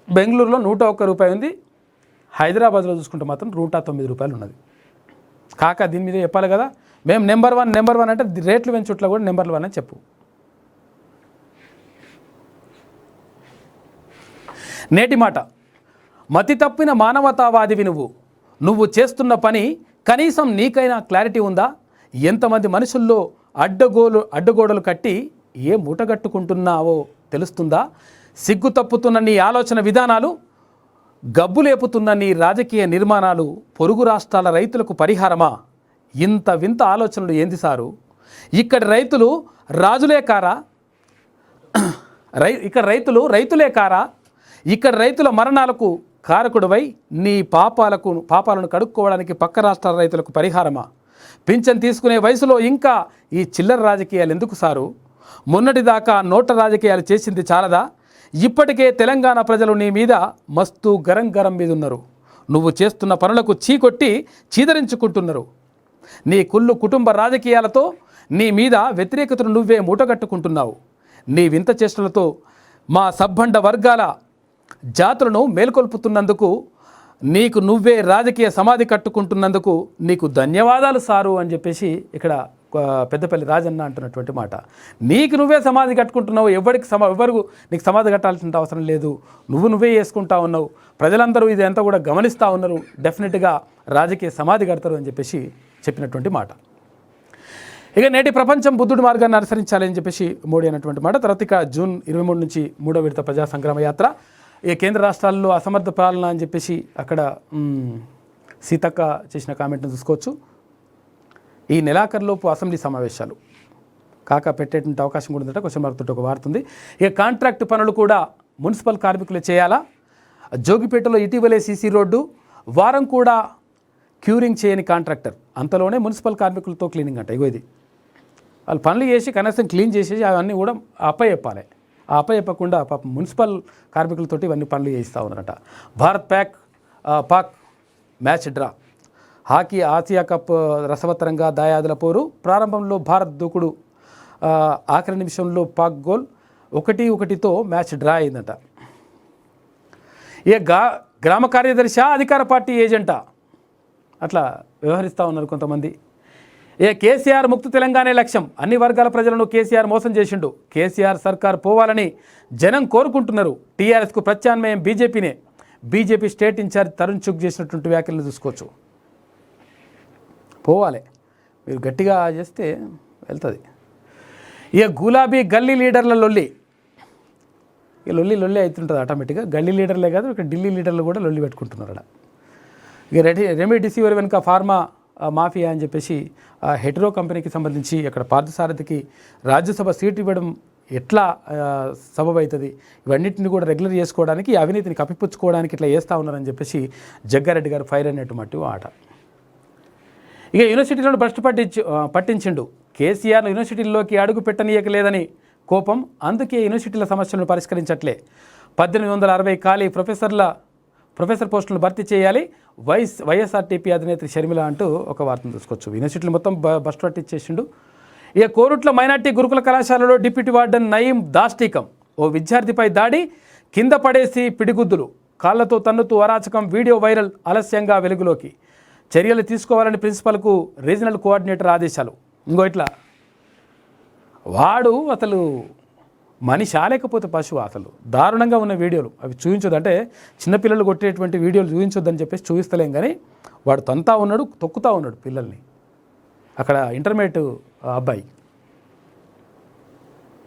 బెంగళూరులో 101 రూపాయి ఉంది. హైదరాబాద్లో చూసుకుంటే మాత్రం 109 రూపాయలు ఉన్నది. కాక దీని మీద చెప్పాలి కదా, మేము నెంబర్ వన్ అంటే రేట్లు పెంచుట్లా కూడా నెంబర్ 1 అని చెప్పు. నేటి మాట, మతి తప్పిన మానవతావాదివి నువ్వు చేస్తున్న పని కనీసం నీకైనా క్లారిటీ ఉందా? ఎంతమంది మనుషుల్లో అడ్డగోడలు కట్టి ఏ మూటగట్టుకుంటున్నావో తెలుస్తుందా? సిగ్గు తప్పుతున్న నీ ఆలోచన విధానాలు, గబ్బు లేపుతున్న నీ రాజకీయ నిర్మాణాలు పొరుగు రాష్ట్రాల రైతులకు పరిహారమా? ఇంత వింత ఆలోచనలు ఏంది సారు? ఇక్కడ రైతులు రాజులే కారా? ఇక్కడ రైతులే కారా? ఇక్కడ రైతుల మరణాలకు కారకుడివై నీ పాపాలను కడుక్కోవడానికి పక్క రాష్ట్రాల రైతులకు పరిహారమా? పింఛన్ తీసుకునే వయసులో ఇంకా ఈ చిల్లర రాజకీయాలు ఎందుకు సారు? మొన్నటిదాకా నోట రాజకీయాలు చేసింది చాలదా? ఇప్పటికే తెలంగాణ ప్రజలు నీ మీద మస్తు గరం మీద ఉన్నారు. నువ్వు చేస్తున్న పనులకు చీకొట్టి చీదరించుకుంటున్నారు. నీ కుటుంబ రాజకీయాలతో నీ మీద వ్యతిరేకతను నువ్వే మూటగట్టుకుంటున్నావు. నీ వింత చేష్టలతో మా సబ్బండ వర్గాల జాతులను మేల్కొల్పుతున్నందుకు, నీకు నువ్వే రాజకీయ సమాధి కట్టుకుంటున్నందుకు నీకు ధన్యవాదాలు సారు అని చెప్పేసి ఇక్కడ పెద్దపల్లి రాజన్న అంటున్నటువంటి మాట. నీకు నువ్వే సమాధి కట్టుకుంటున్నావు, ఎవరు నీకు సమాధి కట్టాల్సిన అవసరం లేదు, నువ్వే చేసుకుంటా ఉన్నావు. ప్రజలందరూ ఇది అంతా కూడా గమనిస్తూ ఉన్నారు. డెఫినెట్గా రాజకీయ సమాధి కడతారు అని చెప్పేసి చెప్పినటువంటి మాట. ఇక నేటి ప్రపంచం బుద్ధుడి మార్గాన్ని అనుసరించాలని చెప్పేసి మోడీ అన్నటువంటి మాట. తర్వాత ఇక జూన్ 23 నుంచి 3వ విడత ప్రజా సంగ్రామ యాత్ర. ఈ కేంద్ర రాష్ట్రాల్లో అసమర్థ పాలన అని చెప్పేసి అక్కడ సీతక్క చేసిన కామెంట్ను చూసుకోవచ్చు. ఈ నెలాఖరులోపు అసెంబ్లీ సమావేశాలు కాకా పెట్టేటువంటి అవకాశం కూడా ఉందట. క్వశ్చన్ మార్క్ తోటి ఒక వార్త ఉంది. ఇక కాంట్రాక్ట్ పనులు కూడా మున్సిపల్ కార్మికులు చేయాలా? జోగిపేటలో ఇటీవలే సీసీ రోడ్డు, వారం కూడా క్యూరింగ్ చేయని కాంట్రాక్టర్, అంతలోనే మున్సిపల్ కార్మికులతో క్లీనింగ్ అంట. ఇగో ఇది వాళ్ళు పనులు చేసి కనీసం క్లీన్ చేసేసి అవన్నీ కూడా అప్పచెప్పాలి. ఆ అప్పచెప్పకుండా పాపం మున్సిపల్ కార్మికులతోటి ఇవన్నీ పనులు చేయిస్తూ ఉన్నారట. Bharat Pak match draw. Hockey Asia cup రసవత్తరంగా దాయాదుల పోరు. ప్రారంభంలో భారత్ దూకుడు, ఆఖరి నిమిషంలో పాక్ గోల్. 1-1తో మ్యాచ్ డ్రా అయిందట. ఇక గ్రామ కార్యదర్శి అధికార పార్టీ ఏజెంటా అట్లా వ్యవహరిస్తూ ఉన్నారు కొంతమంది. కేసీఆర్ ముక్త తెలంగాణ లక్ష్యం. అన్ని వర్గాల ప్రజలను కేసీఆర్ మోసం చేసిండు. కేసీఆర్ సర్కార్ పోవాలని జనం కోరుకుంటున్నారు. టీఆర్ఎస్కు ప్రత్యామ్నాయం బీజేపీనే. BJP state incharge Tarun Chugh చేసినటువంటి వ్యాఖ్యలను చూసుకోవచ్చు. పోవాలి, మీరు గట్టిగా చేస్తే వెళ్తుంది. ఇక గులాబీ గల్లీ లీడర్ల లొల్లి. ఇక లొల్లి అవుతుంటుంది ఆటోమేటిక్గా. గల్లీ లీడర్లే కాదు, ఇక్కడ ఢిల్లీ లీడర్లు కూడా లొల్లి పెట్టుకుంటున్నారు అక్కడ. ఇక రెమిడిసివిర్ వెనుక ఫార్మా మాఫియా అని చెప్పేసి హెటరో కంపెనీకి సంబంధించి అక్కడ పార్థసారథికి రాజ్యసభ సీటు ఇవ్వడం ఎట్లా సబబు అవుతుంది, ఇవన్నిటిని కూడా రెగ్యులర్ చేసుకోవడానికి, అవినీతిని కప్పిపుచ్చుకోవడానికి ఇట్లా చేస్తూ ఉన్నారని చెప్పేసి జగ్గారెడ్డి గారు ఫైర్ అయినటువంటి ఆట. ఇక యూనివర్సిటీలను భ్రష్టు పట్టించిండు. కేసీఆర్ యూనివర్సిటీల్లోకి అడుగు పెట్టనీయకలేదని కోపం, అందుకే యూనివర్సిటీల సమస్యలను పరిష్కరించట్లే. 1860 ఖాళీ ప్రొఫెసర్ పోస్టులను భర్తీ చేయాలి. వైఎస్ఆర్టీపీ అధినేత్రి షర్మిల అంటూ ఒక వార్తను చూసుకోవచ్చు. యూనివర్సిటీలు మొత్తం భ్రష్టు పట్టించేసిండు. ఇక కోరుట్ల మైనార్టీ గురుకుల కళాశాలలో డిప్యూటీ వార్డెన్ నయీం దాష్టీకం. ఓ విద్యార్థిపై దాడి, కింద పడేసి పిడిగుద్దులు, కాళ్లతో తన్నుతూ అరాచకం. వీడియో వైరల్, ఆలస్యంగా వెలుగులోకి. చర్యలు తీసుకోవాలని ప్రిన్సిపల్కు రీజనల్ కోఆర్డినేటర్ ఆదేశాలు. ఇంకో ఇట్లా వాడు అసలు మనిషి లేకపోతే పశువు. అసలు దారుణంగా ఉన్న వీడియోలు అవి చూపించొద్దు, అంటే చిన్నపిల్లలు కొట్టేటువంటి వీడియోలు చూపించొద్దని చెప్పేసి చూపిస్తలేం. కానీ వాడు తంతా ఉన్నాడు, తొక్కుతూ ఉన్నాడు పిల్లల్ని. అక్కడ ఇంటర్మీడియట్ అబ్బాయి,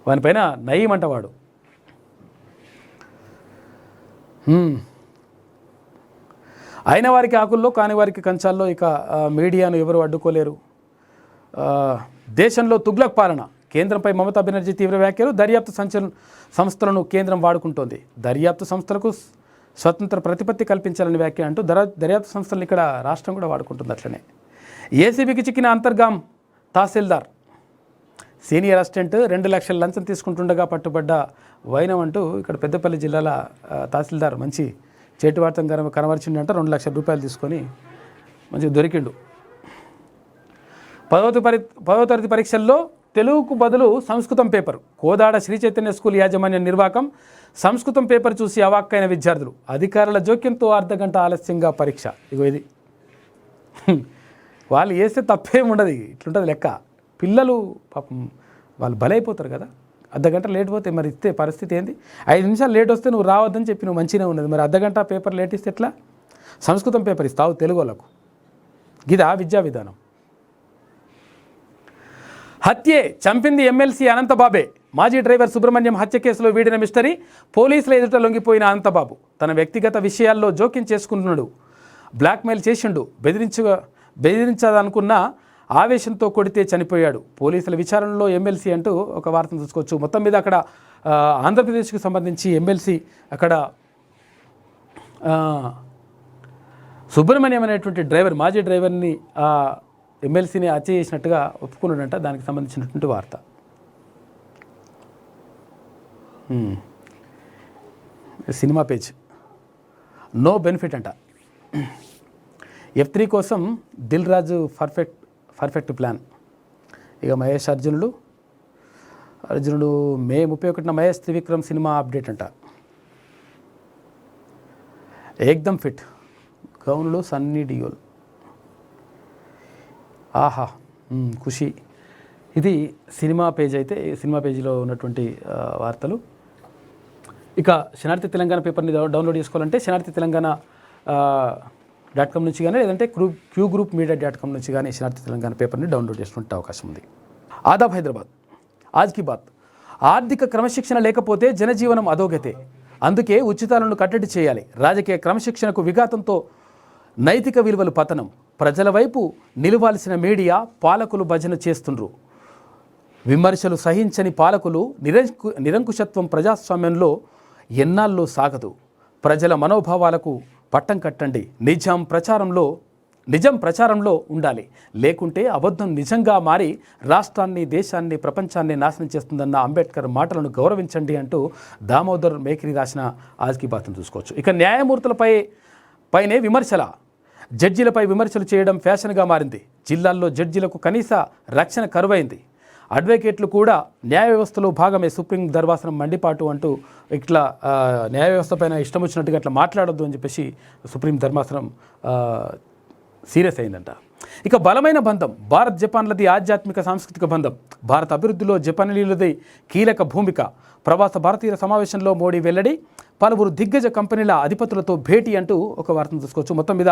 వానిపైన నయీం అంట వాడు. అయిన వారికి ఆకుల్లో, కాని వారికి కంచాల్లో. ఇక మీడియాను ఎవరు అడ్డుకోలేరు. దేశంలో తుగ్లక్ పాలన. కేంద్రంపై మమతా బెనర్జీ తీవ్ర వ్యాఖ్యలు. దర్యాప్తు సంస్థలను కేంద్రం వాడుకుంటోంది. దర్యాప్తు సంస్థలకు స్వతంత్ర ప్రతిపత్తి కల్పించాలని వ్యాఖ్య అంటూ దర్యాప్తు సంస్థలను ఇక్కడ రాష్ట్రం కూడా వాడుకుంటుంది. అట్లనే ఏసీబీకి చిక్కిన అంతర్గాం తహసీల్దార్. సీనియర్ అసిస్టెంట్ 2 లక్షల లంచం తీసుకుంటుండగా పట్టుబడ్డ వైనం అంటూ ఇక్కడ పెద్దపల్లి జిల్లాల తహసీల్దార్ మంచి చేటువార్తం కనబరిచిండంట. 2 లక్షల రూపాయలు తీసుకొని మంచిగా దొరికిండు. 10వ తరగతి పరీక్షల్లో తెలుగుకు బదులు సంస్కృతం పేపర్. కోదాడ శ్రీ చైతన్య స్కూల్ యాజమాన్య నిర్వాకం. సంస్కృతం పేపర్ చూసి అవాక్కైన విద్యార్థులు. అధికారుల జోక్యంతో అర్ధగంట ఆలస్యంగా పరీక్ష. ఇగో ఇది వాళ్ళు వేస్తే తప్పేం ఉండదు, ఇట్లుంటుంది లెక్క. పిల్లలు పాపం వాళ్ళు బలైపోతారు కదా. అర్ధగంట లేట్ పోతే మరి ఇస్తే పరిస్థితి ఏంది? 5 నిమిషాలు లేట్ వస్తే నువ్వు రావద్దని చెప్పి నువ్వు మంచిగా ఉన్నది, మరి అర్ధగంట పేపర్ లేట్ ఇస్తే ఎట్లా? సంస్కృతం పేపర్ ఇస్తావు తెలుగు వాళ్ళకు. గిదా విద్యా విధానం. హత్యే చంపింది ఎమ్మెల్సీ అనంతబాబే. మాజీ డ్రైవర్ సుబ్రహ్మణ్యం హత్య కేసులో వీడిన మిస్టరీ. పోలీసుల ఎదుట లొంగిపోయిన అనంతబాబు తన వ్యక్తిగత విషయాల్లో జోక్యం చేసుకుంటున్నాడు. బ్లాక్మెయిల్ చేసిండు. బెదిరించాలనుకున్న ఆవేశంతో కొడితే చనిపోయాడు. పోలీసుల విచారణలో ఎమ్మెల్సీ అంటూ ఒక వార్తను చూసుకోవచ్చు. మొత్తం మీద అక్కడ ఆంధ్రప్రదేశ్కు సంబంధించి ఎమ్మెల్సీ అక్కడ సుబ్రహ్మణ్యం అనేటువంటి డ్రైవర్, మాజీ డ్రైవర్ని ఎమ్మెల్సీని హత్య చేసినట్టుగా ఒప్పుకున్నాడంట. దానికి సంబంధించినటువంటి వార్త. సినిమా పేజ్ నో బెనిఫిట్ అంట. F3 కోసం దిల్ రాజు పర్ఫెక్ట్ ప్లాన్. ఇక మహేష్ అర్జునుడు మే 31న మహేష్ త్రివిక్రమ్ సినిమా అప్డేట్ అంట. ఏక్దమ్ ఫిట్ గౌన్లో సన్నీ డియోల్. ఆహా ఖుషి. ఇది సినిమా పేజ్. అయితే సినిమా పేజీలో ఉన్నటువంటి వార్తలు. ఇక శనార్థి తెలంగాణ పేపర్ని డౌన్లోడ్ చేసుకోవాలంటే శనార్థి తెలంగాణ .com నుంచి కానీ లేదంటే క్యూ గ్రూప్ మీడియా.com నుంచి కానీ శనార్థి తెలంగాణ పేపర్ని డౌన్లోడ్ చేసుకుంటే అవకాశం ఉంది. ఆదాబ్ హైదరాబాద్. ఆజ్ కీ బాత్. ఆర్థిక క్రమశిక్షణ లేకపోతే జనజీవనం అధోగతే. అందుకే ఉచితాలను కట్టడి చేయాలి. రాజకీయ క్రమశిక్షణకు విఘాతంతో నైతిక విలువలు పతనం. ప్రజల వైపు నిలవాల్సిన మీడియా పాలకులు భజన చేస్తుండ్రు. విమర్శలు సహించని పాలకులు నిరంకుశత్వం ప్రజాస్వామ్యంలో ఎన్నాళ్ళు సాగదు. ప్రజల మనోభావాలకు పట్టం కట్టండి. నిజం ప్రచారంలో ఉండాలి. లేకుంటే అబద్ధం నిజంగా మారి రాష్ట్రాన్ని, దేశాన్ని, ప్రపంచాన్ని నాశనం చేస్తుందన్న అంబేద్కర్ మాటలను గౌరవించండి అంటూ దామోదర్ మేకిరి రాసిన ఆజ్ కీ బాత్ను చూసుకోవచ్చు. ఇక న్యాయమూర్తులపైనే జడ్జీలపై విమర్శలు చేయడం ఫ్యాషన్గా మారింది. జిల్లాల్లో జడ్జీలకు కనీస రక్షణ కరువైంది. అడ్వకేట్లు కూడా న్యాయ వ్యవస్థలో భాగమే. సుప్రీం ధర్మాసనం మండిపాటు అంటూ ఇట్లా న్యాయ వ్యవస్థ పైన ఇష్టం వచ్చినట్టుగా అట్లా మాట్లాడొద్దు అని చెప్పేసి సుప్రీం ధర్మాసనం సీరియస్ అయిందంట. ఇక బలమైన బంధం. భారత్ జపాన్లది ఆధ్యాత్మిక సాంస్కృతిక బంధం. భారత అభివృద్ధిలో జపానీయులది కీలక భూమిక. ప్రవాస భారతీయుల సమావేశంలో మోడీ వెల్లడి. పలువురు దిగ్గజ కంపెనీల అధిపతులతో భేటీ అంటూ ఒక వార్తను చూసుకోవచ్చు. మొత్తం మీద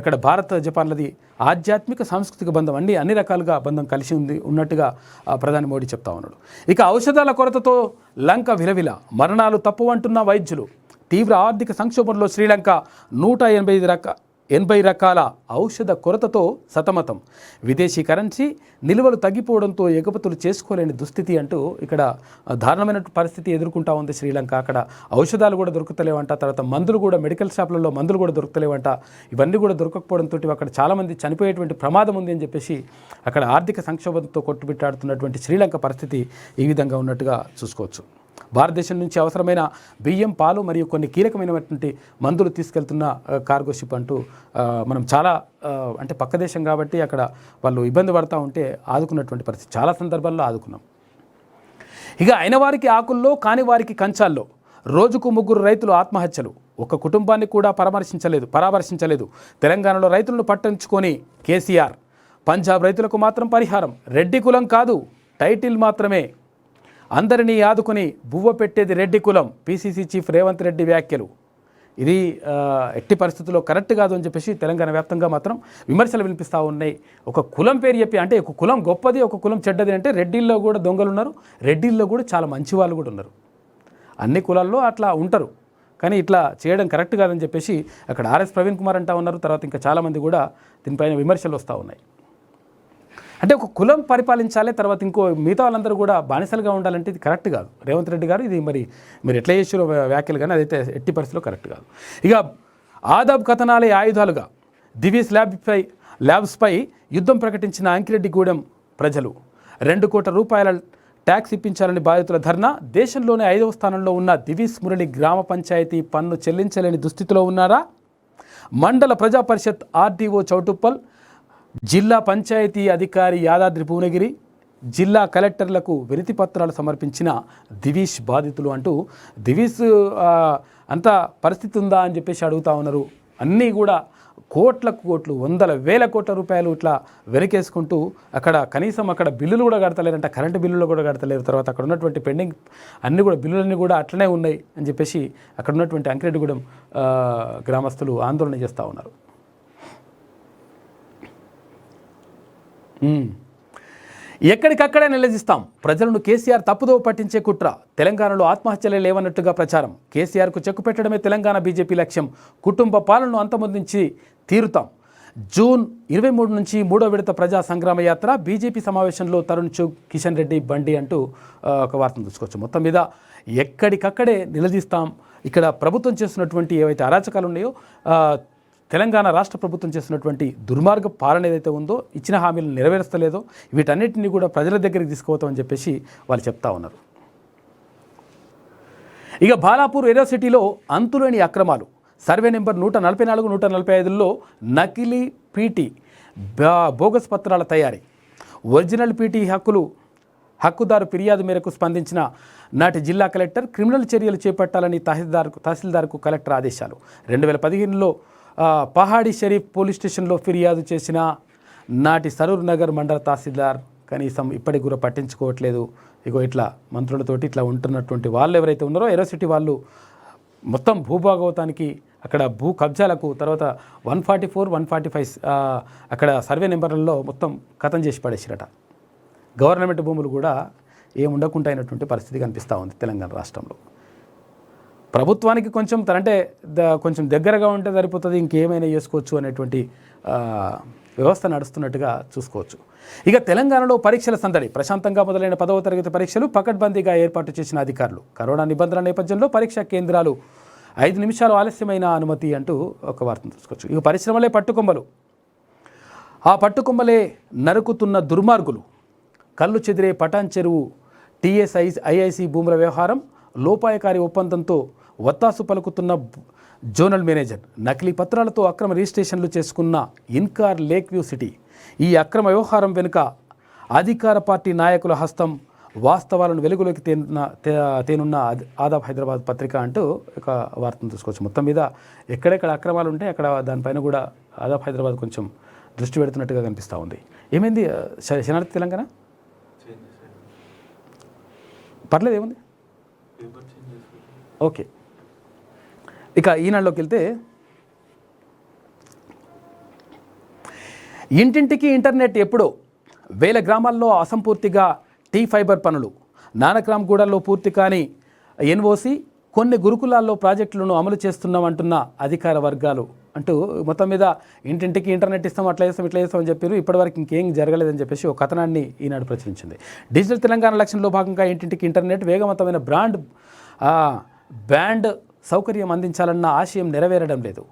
ఇక్కడ భారత జపాన్లది ఆధ్యాత్మిక సాంస్కృతిక బంధం అన్ని రకాలుగా బంధం కలిసి ఉన్నట్టుగా ప్రధాని మోడీ చెప్తా ఉన్నాడు. ఇక ఔషధాల కొరతతో లంక విలవిల. మరణాలు తప్పువంటున్న వైద్యులు. తీవ్ర ఆర్థిక సంక్షోభంలో శ్రీలంక 180 రకాల ఔషధ కొరతతో సతమతం. విదేశీ కరెన్సీ నిల్వలు తగ్గిపోవడంతో ఎగుమతులు చేసుకోలేని దుస్థితి అంటూ ఇక్కడ దారుణమైన పరిస్థితి ఎదుర్కొంటా ఉంది శ్రీలంక. అక్కడ ఔషధాలు కూడా దొరుకుతలేవంట. తర్వాత మందులు కూడా, మెడికల్ షాపులలో మందులు కూడా దొరుకుతలేవంట. ఇవన్నీ కూడా దొరకకపోవడంతో అక్కడ చాలామంది చనిపోయేటువంటి ప్రమాదం ఉంది అని చెప్పేసి అక్కడ ఆర్థిక సంక్షోభంతో కొట్టుబిట్టాడుతున్నటువంటి శ్రీలంక పరిస్థితి ఈ విధంగా ఉన్నట్టుగా చూసుకోవచ్చు. భారతదేశం నుంచి అవసరమైన బియ్యం, పాలు మరియు కొన్ని కీలకమైనటువంటి మందులు తీసుకెళ్తున్న కార్గో షిప్ అంటూ మనం చాలా అంటే పక్క దేశం కాబట్టి అక్కడ వాళ్ళు ఇబ్బంది పడుతూ ఉంటే ఆదుకున్నటువంటి పరిస్థితి. చాలా సందర్భాల్లో ఆదుకున్నాం. ఇక అయిన వారికి ఆకుల్లో, కాని వారికి కంచాల్లో. రోజుకు 3 రైతులు ఆత్మహత్యలు. ఒక కుటుంబాన్ని కూడా పరామర్శించలేదు. తెలంగాణలో రైతులను పట్టించుకొని కేసీఆర్. పంజాబ్ రైతులకు మాత్రం పరిహారం. రెడ్డి కులం కాదు, టైటిల్ మాత్రమే. అందరినీ ఆదుకొని బువ్వ పెట్టేది రెడ్డి కులం. పీసీసీ చీఫ్ రేవంత్ రెడ్డి వ్యాఖ్యలు. ఇది ఎట్టి పరిస్థితుల్లో కరెక్ట్ కాదు అని చెప్పేసి తెలంగాణ వ్యాప్తంగా మాత్రం విమర్శలు వినిపిస్తూ ఉన్నాయి. ఒక కులం పేరు చెప్పి, అంటే ఒక కులం గొప్పది, ఒక కులం చెడ్డది అంటే రెడ్డిల్లో కూడా దొంగలు ఉన్నారు, రెడ్డిల్లో కూడా చాలా మంచి వాళ్ళు కూడా ఉన్నారు. అన్ని కులాల్లో అట్లా ఉంటారు. కానీ ఇట్లా చేయడం కరెక్ట్ కాదని చెప్పేసి అక్కడ ఆర్ఎస్ ప్రవీణ్ కుమార్ అంటూ ఉన్నారు. తర్వాత ఇంకా చాలామంది కూడా దీనిపైన విమర్శలు వస్తూ ఉన్నాయి. అంటే ఒక కులం పరిపాలించాలి, తర్వాత ఇంకో మిగతా వాళ్ళందరూ కూడా బానిసలుగా ఉండాలంటే ఇది కరెక్ట్ కాదు. రేవంత్ రెడ్డి గారు ఇది మీరు ఎట్లా చేసారో వ్యాఖ్యలు, కానీ అదైతే ఎట్టి పరిస్థితిలో కరెక్ట్ కాదు. ఇక ఆదాబ్ కథనాలే ఆయుధాలుగా. దివీస్ ల్యాబ్స్పై యుద్ధం ప్రకటించిన అంకిరెడ్డిగూడెం ప్రజలు. 2 కోట్ల రూపాయల ట్యాక్స్ ఇప్పించాలని బాధితుల ధర్నా. దేశంలోనే 5వ స్థానంలో ఉన్న దివీస్ మురళి గ్రామ పంచాయతీ పన్ను చెల్లించలేని దుస్థితిలో ఉన్నారా? మండల ప్రజా పరిషత్ ఆర్డీఓ చౌటుప్పల్, జిల్లా పంచాయతీ అధికారి యాదాద్రి భువనగిరి, జిల్లా కలెక్టర్లకు వినతి పత్రాలు సమర్పించిన దివీష్ బాధితులు అంటూ దివీష్ అంత పరిస్థితి ఉందా అని చెప్పేసి అడుగుతూ ఉన్నారు. అన్నీ కూడా కోట్లు, 100,000 కోట్ల రూపాయలు ఇట్లా వెనకేసుకుంటూ కనీసం అక్కడ బిల్లులు కూడా కడతలేరంట, కరెంటు బిల్లులు కూడా కడతలేరు. తర్వాత అక్కడ ఉన్నటువంటి పెండింగ్ బిల్లులన్నీ కూడా అట్లనే ఉన్నాయి అని చెప్పేసి అక్కడ ఉన్నటువంటి అంకిరెడ్డిగూడెం గ్రామస్తులు ఆందోళన చేస్తూ ఉన్నారు. ఎక్కడికక్కడే నిలదీస్తాం. ప్రజలను కేసీఆర్ తప్పుదోవ పట్టించే కుట్ర. తెలంగాణలో ఆత్మహత్యలే లేవన్నట్టుగా ప్రచారం. కేసీఆర్కు చెక్కు పెట్టడమే తెలంగాణ బీజేపీ లక్ష్యం. కుటుంబ పాలనను అంతమొందించి తీరుతాం. జూన్ 23 నుంచి 3వ విడత ప్రజా సంగ్రామ యాత్ర. బీజేపీ సమావేశంలో తరుణ్ చుగ్, కిషన్ రెడ్డి బండి అంటూ ఒక వార్తను చూసుకోవచ్చు. మొత్తం మీద ఎక్కడికక్కడే నిలదీస్తాం. ఇక్కడ ప్రభుత్వం చేస్తున్నటువంటి ఏవైతే అరాచకాలు ఉన్నాయో, తెలంగాణ రాష్ట్ర ప్రభుత్వం చేస్తున్నటువంటి దుర్మార్గ పాలన ఏదైతే ఉందో, ఇచ్చిన హామీలను నెరవేర్చలేదో, వీటన్నిటిని కూడా ప్రజల దగ్గరికి తీసుకుపోతామని చెప్పేసి వాళ్ళు చెప్తా ఉన్నారు. ఇక బాలాపూర్ ఏరోసిటీలో అంతులేని అక్రమాలు. సర్వే నెంబర్ 144, 145లో నకిలీ పీటీ, బోగస్ పత్రాల తయారీ. ఒరిజినల్ పీటీ హక్కుదారు ఫిర్యాదు మేరకు స్పందించిన నాటి జిల్లా కలెక్టర్ క్రిమినల్ చర్యలు చేపట్టాలని తహసీల్దార్కు కలెక్టర్ ఆదేశాలు. 2015లో పహాడి షరీఫ్ పోలీస్ స్టేషన్లో ఫిర్యాదు చేసిన నాటి సరూర్ నగర్ మండల తహసీల్దార్ కనీసం ఇప్పటికి కూడా పట్టించుకోవట్లేదు. ఇట్లా మంత్రులతోటి ఇట్లా ఉంటున్నటువంటి వాళ్ళు ఎవరైతే ఉన్నారో ఏరోసిటీ వాళ్ళు మొత్తం భూభాగవతానికి, అక్కడ భూ కబ్జాలకు, తర్వాత 144, 145 అక్కడ సర్వే నెంబర్లలో మొత్తం కథం చేసి పడేసిరట. గవర్నమెంట్ భూములు కూడా ఏం ఉండకుండా అయినటువంటి పరిస్థితి కనిపిస్తూ ఉంది తెలంగాణ రాష్ట్రంలో. ప్రభుత్వానికి కొంచెం కొంచెం దగ్గరగా ఉంటే సరిపోతుంది, ఇంకేమైనా చేసుకోవచ్చు అనేటువంటి వ్యవస్థ నడుస్తున్నట్టుగా చూసుకోవచ్చు. ఇక తెలంగాణలో పరీక్షల సందడి. ప్రశాంతంగా మొదలైన 10వ తరగతి పరీక్షలు పకడ్బందీగా ఏర్పాటు చేసిన అధికారులు. కరోనా నిబంధనల నేపథ్యంలో పరీక్షా కేంద్రాలు 5 నిమిషాలు ఆలస్యమైన అనుమతి అంటూ ఒక వార్తను చూసుకోవచ్చు. ఇక పరిశ్రమలే పట్టుకొమ్మలు, ఆ పట్టుకొమ్మలే నరుకుతున్న దుర్మార్గులు. కళ్ళు చెదిరే పటాన్ చెరువు ఐఐసి భూముల వ్యవహారం, లోపాయకారి ఒప్పందంతో వత్తాసు పలుకుతున్న జోనల్ మేనేజర్, నకిలీ పత్రాలతో అక్రమ రిజిస్ట్రేషన్లు చేసుకున్న ఇన్కార్ లేక్ వ్యూ సిటీ. ఈ అక్రమ వ్యవహారం వెనుక అధికార పార్టీ నాయకుల హస్తం, వాస్తవాలను వెలుగులోకి తేనున్న ఆదాబ్ హైదరాబాద్ పత్రిక అంటూ ఒక వార్తను చూసుకోవచ్చు. మొత్తం మీద ఎక్కడెక్కడ అక్రమాలు ఉంటే అక్కడ దానిపైన కూడా ఆదాబ్ హైదరాబాద్ కొంచెం దృష్టి పెడుతున్నట్టుగా కనిపిస్తూ ఉంది. ఏమైంది శనార్థి తెలంగాణ? పర్లేదు, ఏముంది, ఓకే. ఇక ఈనాడులోకి వెళ్తే, ఇంటింటికి ఇంటర్నెట్ ఎప్పుడో, వేల గ్రామాల్లో అసంపూర్తిగా టీ ఫైబర్ పనులు, నానక్రామ్గూడలో పూర్తి కాని ఎన్ఓసి, కొన్ని గురుకులాల్లో ప్రాజెక్టులను అమలు చేస్తున్నామంటున్న అధికార వర్గాలు అంటూ మొత్తం మీద ఇంటింటికి ఇంటర్నెట్ ఇస్తాం, అట్లా చేస్తాం, ఇట్లా చేస్తామని చెప్పారు. ఇప్పటివరకు ఇంకేం జరగలేదని చెప్పేసి ఒక కథనాన్ని ఈనాడు ప్రచురించింది. డిజిటల్ తెలంగాణ లక్ష్యంలో భాగంగా ఇంటింటికి ఇంటర్నెట్, వేగవంతమైన బ్యాండ్ సౌకర్యం అందించాలన్న ఆశయం నెరవేరడం లేదు.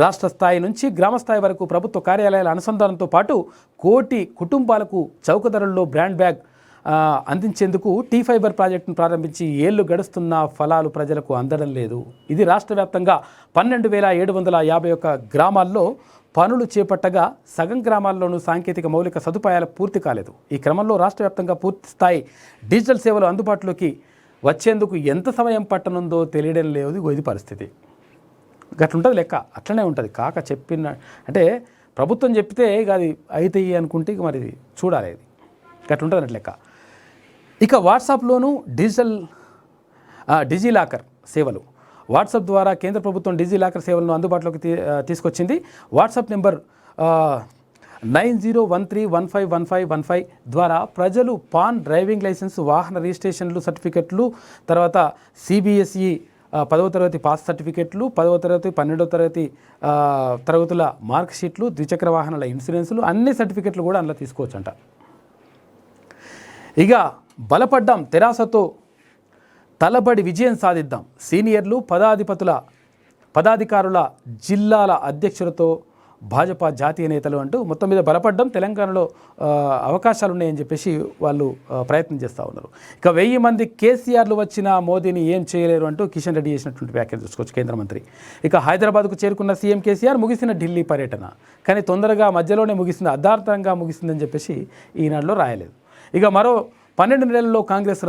రాష్ట్ర స్థాయి నుంచి గ్రామ స్థాయి వరకు ప్రభుత్వ కార్యాలయాల అనుసంధానంతో పాటు 1 కోటి కుటుంబాలకు చౌక ధరల్లో బ్రాండ్ బ్యాగ్ అందించేందుకు టీ ఫైబర్ ప్రాజెక్టును ప్రారంభించి ఏళ్లు గడుస్తున్న ఫలాలు ప్రజలకు అందడం లేదు. ఇది రాష్ట్ర వ్యాప్తంగా 12,751 గ్రామాల్లో పనులు చేపట్టగా సగం గ్రామాల్లోనూ సాంకేతిక మౌలిక సదుపాయాలు పూర్తి కాలేదు. ఈ క్రమంలో రాష్ట్ర వ్యాప్తంగా పూర్తి స్థాయి డిజిటల్ సేవలు అందుబాటులోకి వచ్చేందుకు ఎంత సమయం పట్టనుందో తెలియడం లేదు. ఇది పరిస్థితి. గట్లుంటుంది లెక్క, అట్లనే ఉంటుంది. కాక చెప్పిన అంటే ప్రభుత్వం చెప్తే ఇక అది అవుతాయి అనుకుంటే ఇక మరి చూడాలి, ఇది గట్లుంటుంది అన్నట్టు లెక్క. ఇక వాట్సాప్లోనూ డిజిలాకర్ సేవలు. వాట్సాప్ ద్వారా కేంద్ర ప్రభుత్వం డిజిలాకర్ సేవలను అందుబాటులోకి తీసుకొచ్చింది. వాట్సాప్ నెంబర్ 9013151515 ద్వారా ప్రజలు పాన్, డ్రైవింగ్ లైసెన్స్, వాహన రిజిస్ట్రేషన్లు, సర్టిఫికెట్లు, తర్వాత సిబిఎస్ఈ 10వ తరగతి పాస్ సర్టిఫికెట్లు, 10వ తరగతి 12వ తరగతి తరగతుల మార్క్ షీట్లు, ద్విచక్ర వాహనాల ఇన్సూరెన్సులు, అన్ని సర్టిఫికెట్లు కూడా అందులో తీసుకోవచ్చంట. ఇక బలపడ్డాం, తెరాసతో తలబడి విజయం సాధిద్దాం. సీనియర్లు, పదాధికారుల, జిల్లాల అధ్యక్షులతో భాజపా జాతీయ నేతలు అంటూ మొత్తం మీద బలపడ్డం, తెలంగాణలో అవకాశాలు ఉన్నాయని చెప్పేసి వాళ్ళు ప్రయత్నం చేస్తూ ఉన్నారు. ఇక 1000 మంది కేసీఆర్లు వచ్చినా మోదీని ఏం చేయలేరు అంటూ కిషన్ రెడ్డి చేసినటువంటి వ్యాఖ్యలు చూసుకోవచ్చు, కేంద్ర మంత్రి. ఇక హైదరాబాద్కు చేరుకున్న సీఎం కేసీఆర్ ముగిసిన ఢిల్లీ పర్యటన, కానీ తొందరగా మధ్యలోనే ముగిసింది, అర్ధాంతరంగా ముగిసిందని చెప్పేసి ఈనాడులో రాయలేదు. ఇక మరో 12 నెలల్లో కాంగ్రెస్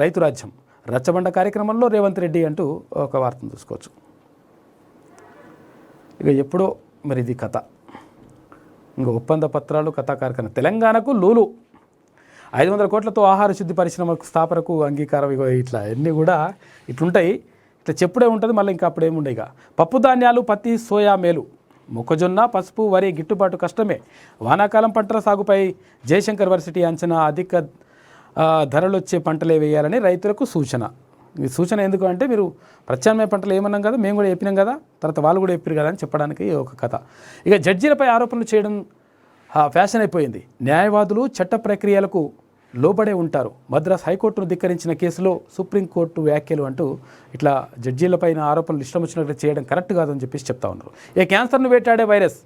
రైతు రాజ్యం, రచ్చబండ కార్యక్రమంలో రేవంత్ రెడ్డి అంటూ ఒక వార్తను చూసుకోవచ్చు. ఇక ఎప్పుడో మరి ఇది కథ, ఇంకా ఒప్పంద పత్రాలు, కథా కార్యక్రమం. తెలంగాణకు లూలు 500 కోట్లతో ఆహార శుద్ధి పరిశ్రమకు స్థాపనకు అంగీకారం. ఇట్లా అన్నీ కూడా ఇట్లుంటాయి, ఇట్లా చెప్పుడే ఉంటుంది. మళ్ళీ ఇంకా అప్పుడేముండే. ఇక పప్పు ధాన్యాలు, పత్తి, సోయా మేలు, మొక్కజొన్న, పసుపు, వరి గిట్టుబాటు కష్టమే. వానాకాలం పంటల సాగుపై జయశంకర్ వర్సిటీ అంచనా, అధిక ధరలొచ్చే పంటలే వేయాలని రైతులకు సూచన. ఈ సూచన ఎందుకు అంటే, మీరు ప్రత్యామ్నాయ పంటలు ఏమన్నాం కదా, మేము కూడా చెప్పినాం కదా, తర్వాత వాళ్ళు కూడా చెప్పారు కదా అని చెప్పడానికి ఒక కథ. ఇక జడ్జీలపై ఆరోపణలు చేయడం ఫ్యాషన్ అయిపోయింది. న్యాయవాదులు చట్ట ప్రక్రియలకు లోబడే ఉంటారు. మద్రాస్ హైకోర్టును ధిక్కరించిన కేసులో సుప్రీంకోర్టు వ్యాఖ్యలు అంటూ ఇట్లా జడ్జీలపైన ఆరోపణలు ఇష్టం వచ్చినట్లు చేయడం కరెక్ట్ కాదని చెప్పేసి చెప్తా ఉన్నారు. ఇక క్యాన్సర్ను వేటాడే వైరస్,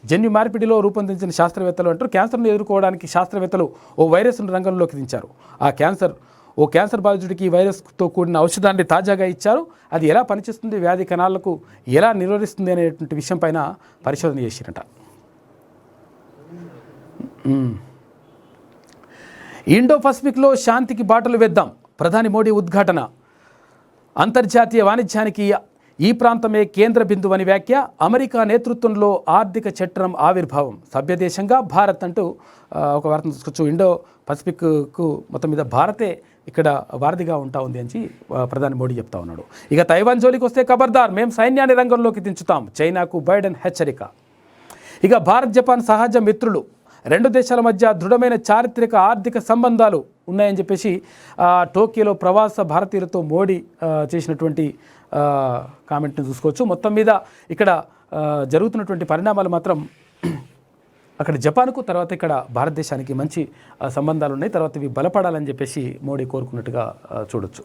జన్యు మార్పిడిలో రూపొందించిన శాస్త్రవేత్తలు అంటారు. క్యాన్సర్ను ఎదుర్కోవడానికి శాస్త్రవేత్తలు ఓ వైరస్ను రంగంలోకి దించారు. ఓ క్యాన్సర్ బాధితుడికి ఈ వైరస్తో కూడిన ఔషధాన్ని తాజాగా ఇచ్చారు. అది ఎలా పనిచేస్తుంది, వ్యాధి కణాలకు ఎలా నిరోధిస్తుంది అనేటువంటి విషయం పైన పరిశోధన చేసిరట. ఇండో పసిఫిక్లో శాంతికి బాటలు వేద్దాం, ప్రధాని మోడీ ఉద్ఘాటన. అంతర్జాతీయ వాణిజ్యానికి ఈ ప్రాంతమే కేంద్ర బిందువని వ్యాఖ్య. అమెరికా నేతృత్వంలో ఆర్థిక చట్రం ఆవిర్భావం. సభ్యదేశంగా భారత్ అంటూ ఒక వార్తను చూసుకోవచ్చు. ఇండో పసిఫిక్కు మొత్తం మీద భారతే ఇక్కడ వారధిగా ఉంటా ఉంది అని ప్రధాని మోడీ చెప్తా ఉన్నాడు. ఇక తైవాన్ జోలికి వస్తే ఖబర్దార్, మేము సైన్యాన్ని రంగంలోకి దించుతాం, చైనాకు బైడెన్ హెచ్చరిక. ఇక భారత్, జపాన్ సహజ మిత్రులు, 2 దేశాల మధ్య దృఢమైన చారిత్రక ఆర్థిక సంబంధాలు ఉన్నాయని చెప్పేసి టోక్యోలో ప్రవాస భారతీయులతో మోడీ చేసినటువంటి కామెంట్ని చూసుకోవచ్చు. మొత్తం మీద ఇక్కడ జరుగుతున్నటువంటి పరిణామాలు మాత్రం అక్కడ జపాన్కు తర్వాత ఇక్కడ భారతదేశానికి మంచి సంబంధాలు ఉన్నాయి. తర్వాత ఇవి బలపడాలని చెప్పేసి మోడీ కోరుకున్నట్టుగా చూడొచ్చు.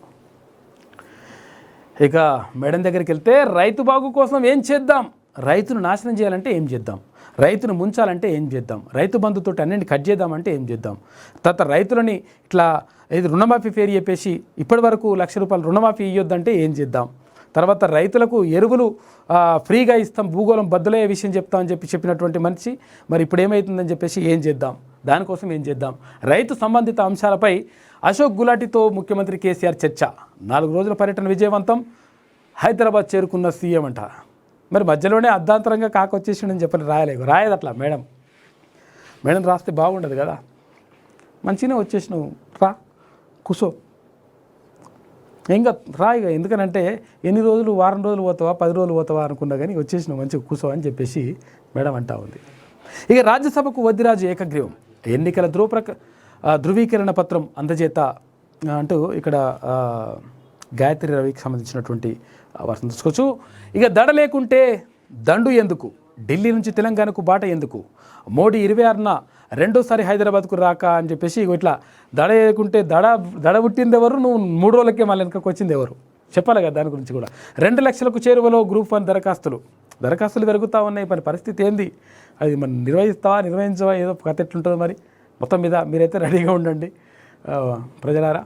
ఇక మేడం దగ్గరికి వెళ్తే రైతు బాగు కోసం ఏం చేద్దాం, రైతును నాశనం చేయాలంటే ఏం చేద్దాం, రైతును ముంచాలంటే ఏం చేద్దాం, రైతు బంధుతో అన్నింటిని కట్ చేద్దామంటే ఏం చేద్దాం, తర్వాత రైతులని ఇట్లా ఇది రుణమాఫీ పేరు చెప్పేసి ఇప్పటి వరకు ₹1,00,000 రుణమాఫీ ఇవ్వద్దంటే ఏం చేద్దాం, తర్వాత రైతులకు ఎరువులు ఫ్రీగా ఇస్తాం, భూగోళం బద్దలయ్యే విషయం చెప్తామని చెప్పినటువంటి మనిషి మరి ఇప్పుడు ఏమవుతుందని చెప్పేసి ఏం చేద్దాం, దానికోసం ఏం చేద్దాం, రైతు సంబంధిత అంశాలపై అశోక్ గులాటితో ముఖ్యమంత్రి కేసీఆర్ చర్చ. 4 రోజుల పర్యటన విజయవంతం, హైదరాబాద్ చేరుకున్న సీఎం అంట. మరి మధ్యలోనే అర్ధాంతరంగా కాకొచ్చేసిండని చెప్పని రాయదు అట్లా మేడం రాస్తే బాగుండదు కదా. మంచిగానే వచ్చేసినావు, రా కూసో, ఇంకా రాయిగా. ఎందుకనంటే ఎన్ని రోజులు, వారం రోజులు పోతావా, 10 రోజులు పోతావా అనుకున్నా కానీ వచ్చేసినావు, మంచిగా కూసో అని చెప్పేసి మేడం అంటా ఉంది. ఇక రాజ్యసభకు వద్దిరాజు ఏకగ్రీవం, ఎన్నికల ధృవీకరణ పత్రం అందజేత అంటూ ఇక్కడ గాయత్రి రవికి సంబంధించినటువంటి వార్తను తీసుకోవచ్చు. ఇక దడ లేకుంటే దండు ఎందుకు, ఢిల్లీ నుంచి తెలంగాణకు బాట ఎందుకు, మోడీ 26న రెండోసారి హైదరాబాద్కు రాక అని చెప్పేసి ఇట్లా దడ లేకుంటే దడ పుట్టింది ఎవరు, నువ్వు 3 రోజులకే మళ్ళీ వెనకకు వచ్చింది ఎవరు చెప్పాలి కదా. దాని గురించి కూడా 2 లక్షలకు చేరువలో గ్రూప్ 1 దరఖాస్తులు పెరుగుతూ ఉన్నాయి. మరి పరిస్థితి ఏంది, అది మనం నిర్వహించవా, ఏదో కథ ఎట్లుంటుందో మరి. మొత్తం మీద మీరైతే రెడీగా ఉండండి ప్రజలారా.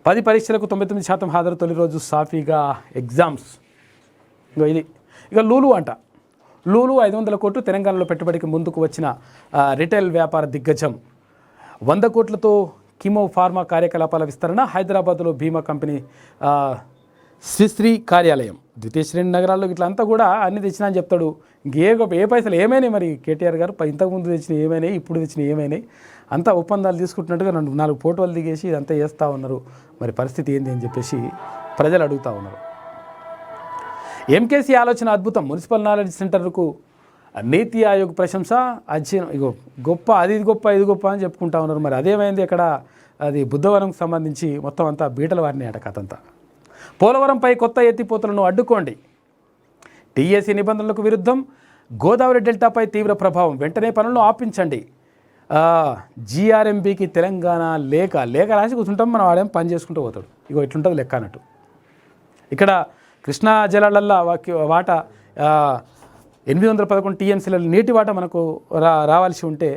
10 పరీక్షలకు 99% హాజరు, తొలి రోజు సాఫీగా ఎగ్జామ్స్. ఇది ఇక లూలు అంట. లూలు 500 కోట్లు తెలంగాణలో పెట్టుబడికి ముందుకు వచ్చిన రిటైల్ వ్యాపార దిగ్గజం. 100 కోట్లతో కిమో ఫార్మా కార్యకలాపాల విస్తరణ, హైదరాబాద్లో బీమా కంపెనీ శ్రీశ్రీ కార్యాలయం, ద్వితీయ శ్రేణి నగరాల్లో ఇట్లా అంతా కూడా అన్ని తెచ్చినా అని చెప్తాడు. ఏ పైసలు ఏమైనాయి మరి కేటీఆర్ గారు, ఇంతకుముందు తెచ్చినవి ఏమైనాయి, ఇప్పుడు తెచ్చినవి ఏమైనాయి, అంతా ఒప్పందాలు తీసుకుంటున్నట్టుగా 4 ఫోటోలు దిగేసి ఇదంతా చేస్తూ ఉన్నారు. మరి పరిస్థితి ఏంది అని చెప్పేసి ప్రజలు అడుగుతూ ఉన్నారు. ఎంకేసీ ఆలోచన అద్భుతం, మున్సిపల్ నాలెడ్జ్ సెంటర్కు నీతి ఆయోగ్ ప్రశంస, అధ్యయనం ఇగో గొప్ప, అది గొప్ప, ఇది గొప్ప అని చెప్పుకుంటా ఉన్నారు. మరి అదేమైంది అక్కడ, అది బుద్ధవనంకు సంబంధించి మొత్తం అంతా బీటల వారిని అట కథంతా. పోలవరంపై కొత్త ఎత్తిపోతలను అడ్డుకోండి, టీఎస్సీ నిబంధనలకు విరుద్ధం, గోదావరి డెల్టాపై తీవ్ర ప్రభావం, వెంటనే పనులను ఆపించండి, జీఆర్ఎంబీకి తెలంగాణ లేఖ రాసి కూర్చుంటాం, మనం వాడేం పని చేసుకుంటూ పోతాడు. ఇగో ఇట్లుంటుంది లెక్క అన్నట్టు. ఇక్కడ కృష్ణా జలాలల్లో వాటా 811 టీఎంసీల నీటి వాటా మనకు రావాల్సి ఉంటే,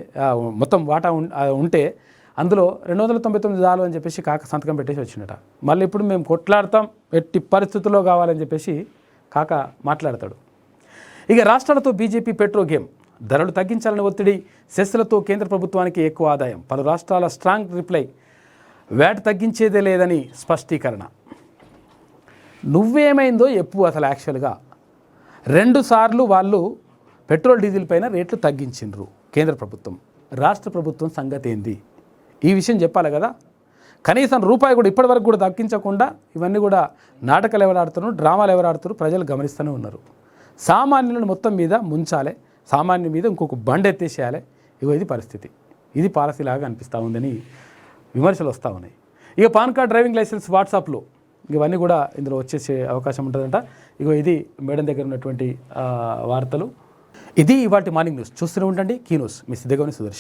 మొత్తం వాటా ఉంటే అందులో 299 చాలు అని చెప్పేసి కాక సంతకం పెట్టేసి వచ్చినట. మళ్ళీ ఇప్పుడు మేము కొట్లాడతాం, ఎట్టి పరిస్థితుల్లో కావాలని చెప్పేసి కాక మాట్లాడతాడు. ఇక రాష్ట్రాలతో బీజేపీ పెట్రో గేమ్, ధరలు తగ్గించాలని ఒత్తిడి, సెస్లతో కేంద్ర ప్రభుత్వానికి ఎక్కువ ఆదాయం, పలు రాష్ట్రాల స్ట్రాంగ్ రిప్లై, వ్యాట్ తగ్గించేదే లేదని స్పష్టీకరణ. నువ్వేమైందో చెప్పు అసలు. యాక్చువల్గా 2 సార్లు వాళ్ళు పెట్రోల్ డీజిల్ పైన రేట్లు తగ్గించిండ్రు కేంద్ర ప్రభుత్వం, రాష్ట్ర ప్రభుత్వం సంగతి ఏంది ఈ విషయం చెప్పాలి కదా. కనీసం రూపాయి కూడా ఇప్పటివరకు కూడా తగ్గించకుండా ఇవన్నీ కూడా నాటకాలు ఎవరు ఆడుతున్నారు, డ్రామాలు ఎవరు ఆడుతున్నారు ప్రజలు గమనిస్తూనే ఉన్నారు. సామాన్యులను మొత్తం మీద ముంచాలి, సామాన్య మీద ఇంకొక బండ ఎత్తేసేయాలి. ఇగో ఇది పరిస్థితి, ఇది పాలసీ లాగా అనిపిస్తూ ఉందని విమర్శలు వస్తూ ఉన్నాయి. ఇక పాన్ కార్డ్, డ్రైవింగ్ లైసెన్స్ వాట్సాప్లో ఇవన్నీ కూడా ఇందులో వచ్చేసే అవకాశం ఉంటుందంట. ఇగో ఇది మేడం దగ్గర ఉన్నటువంటి వార్తలు. ఇది ఇవాటి మార్నింగ్ న్యూస్. చూస్తూనే ఉండండి కీ న్యూస్. మీ సిద్ధగౌని సుదర్శన్.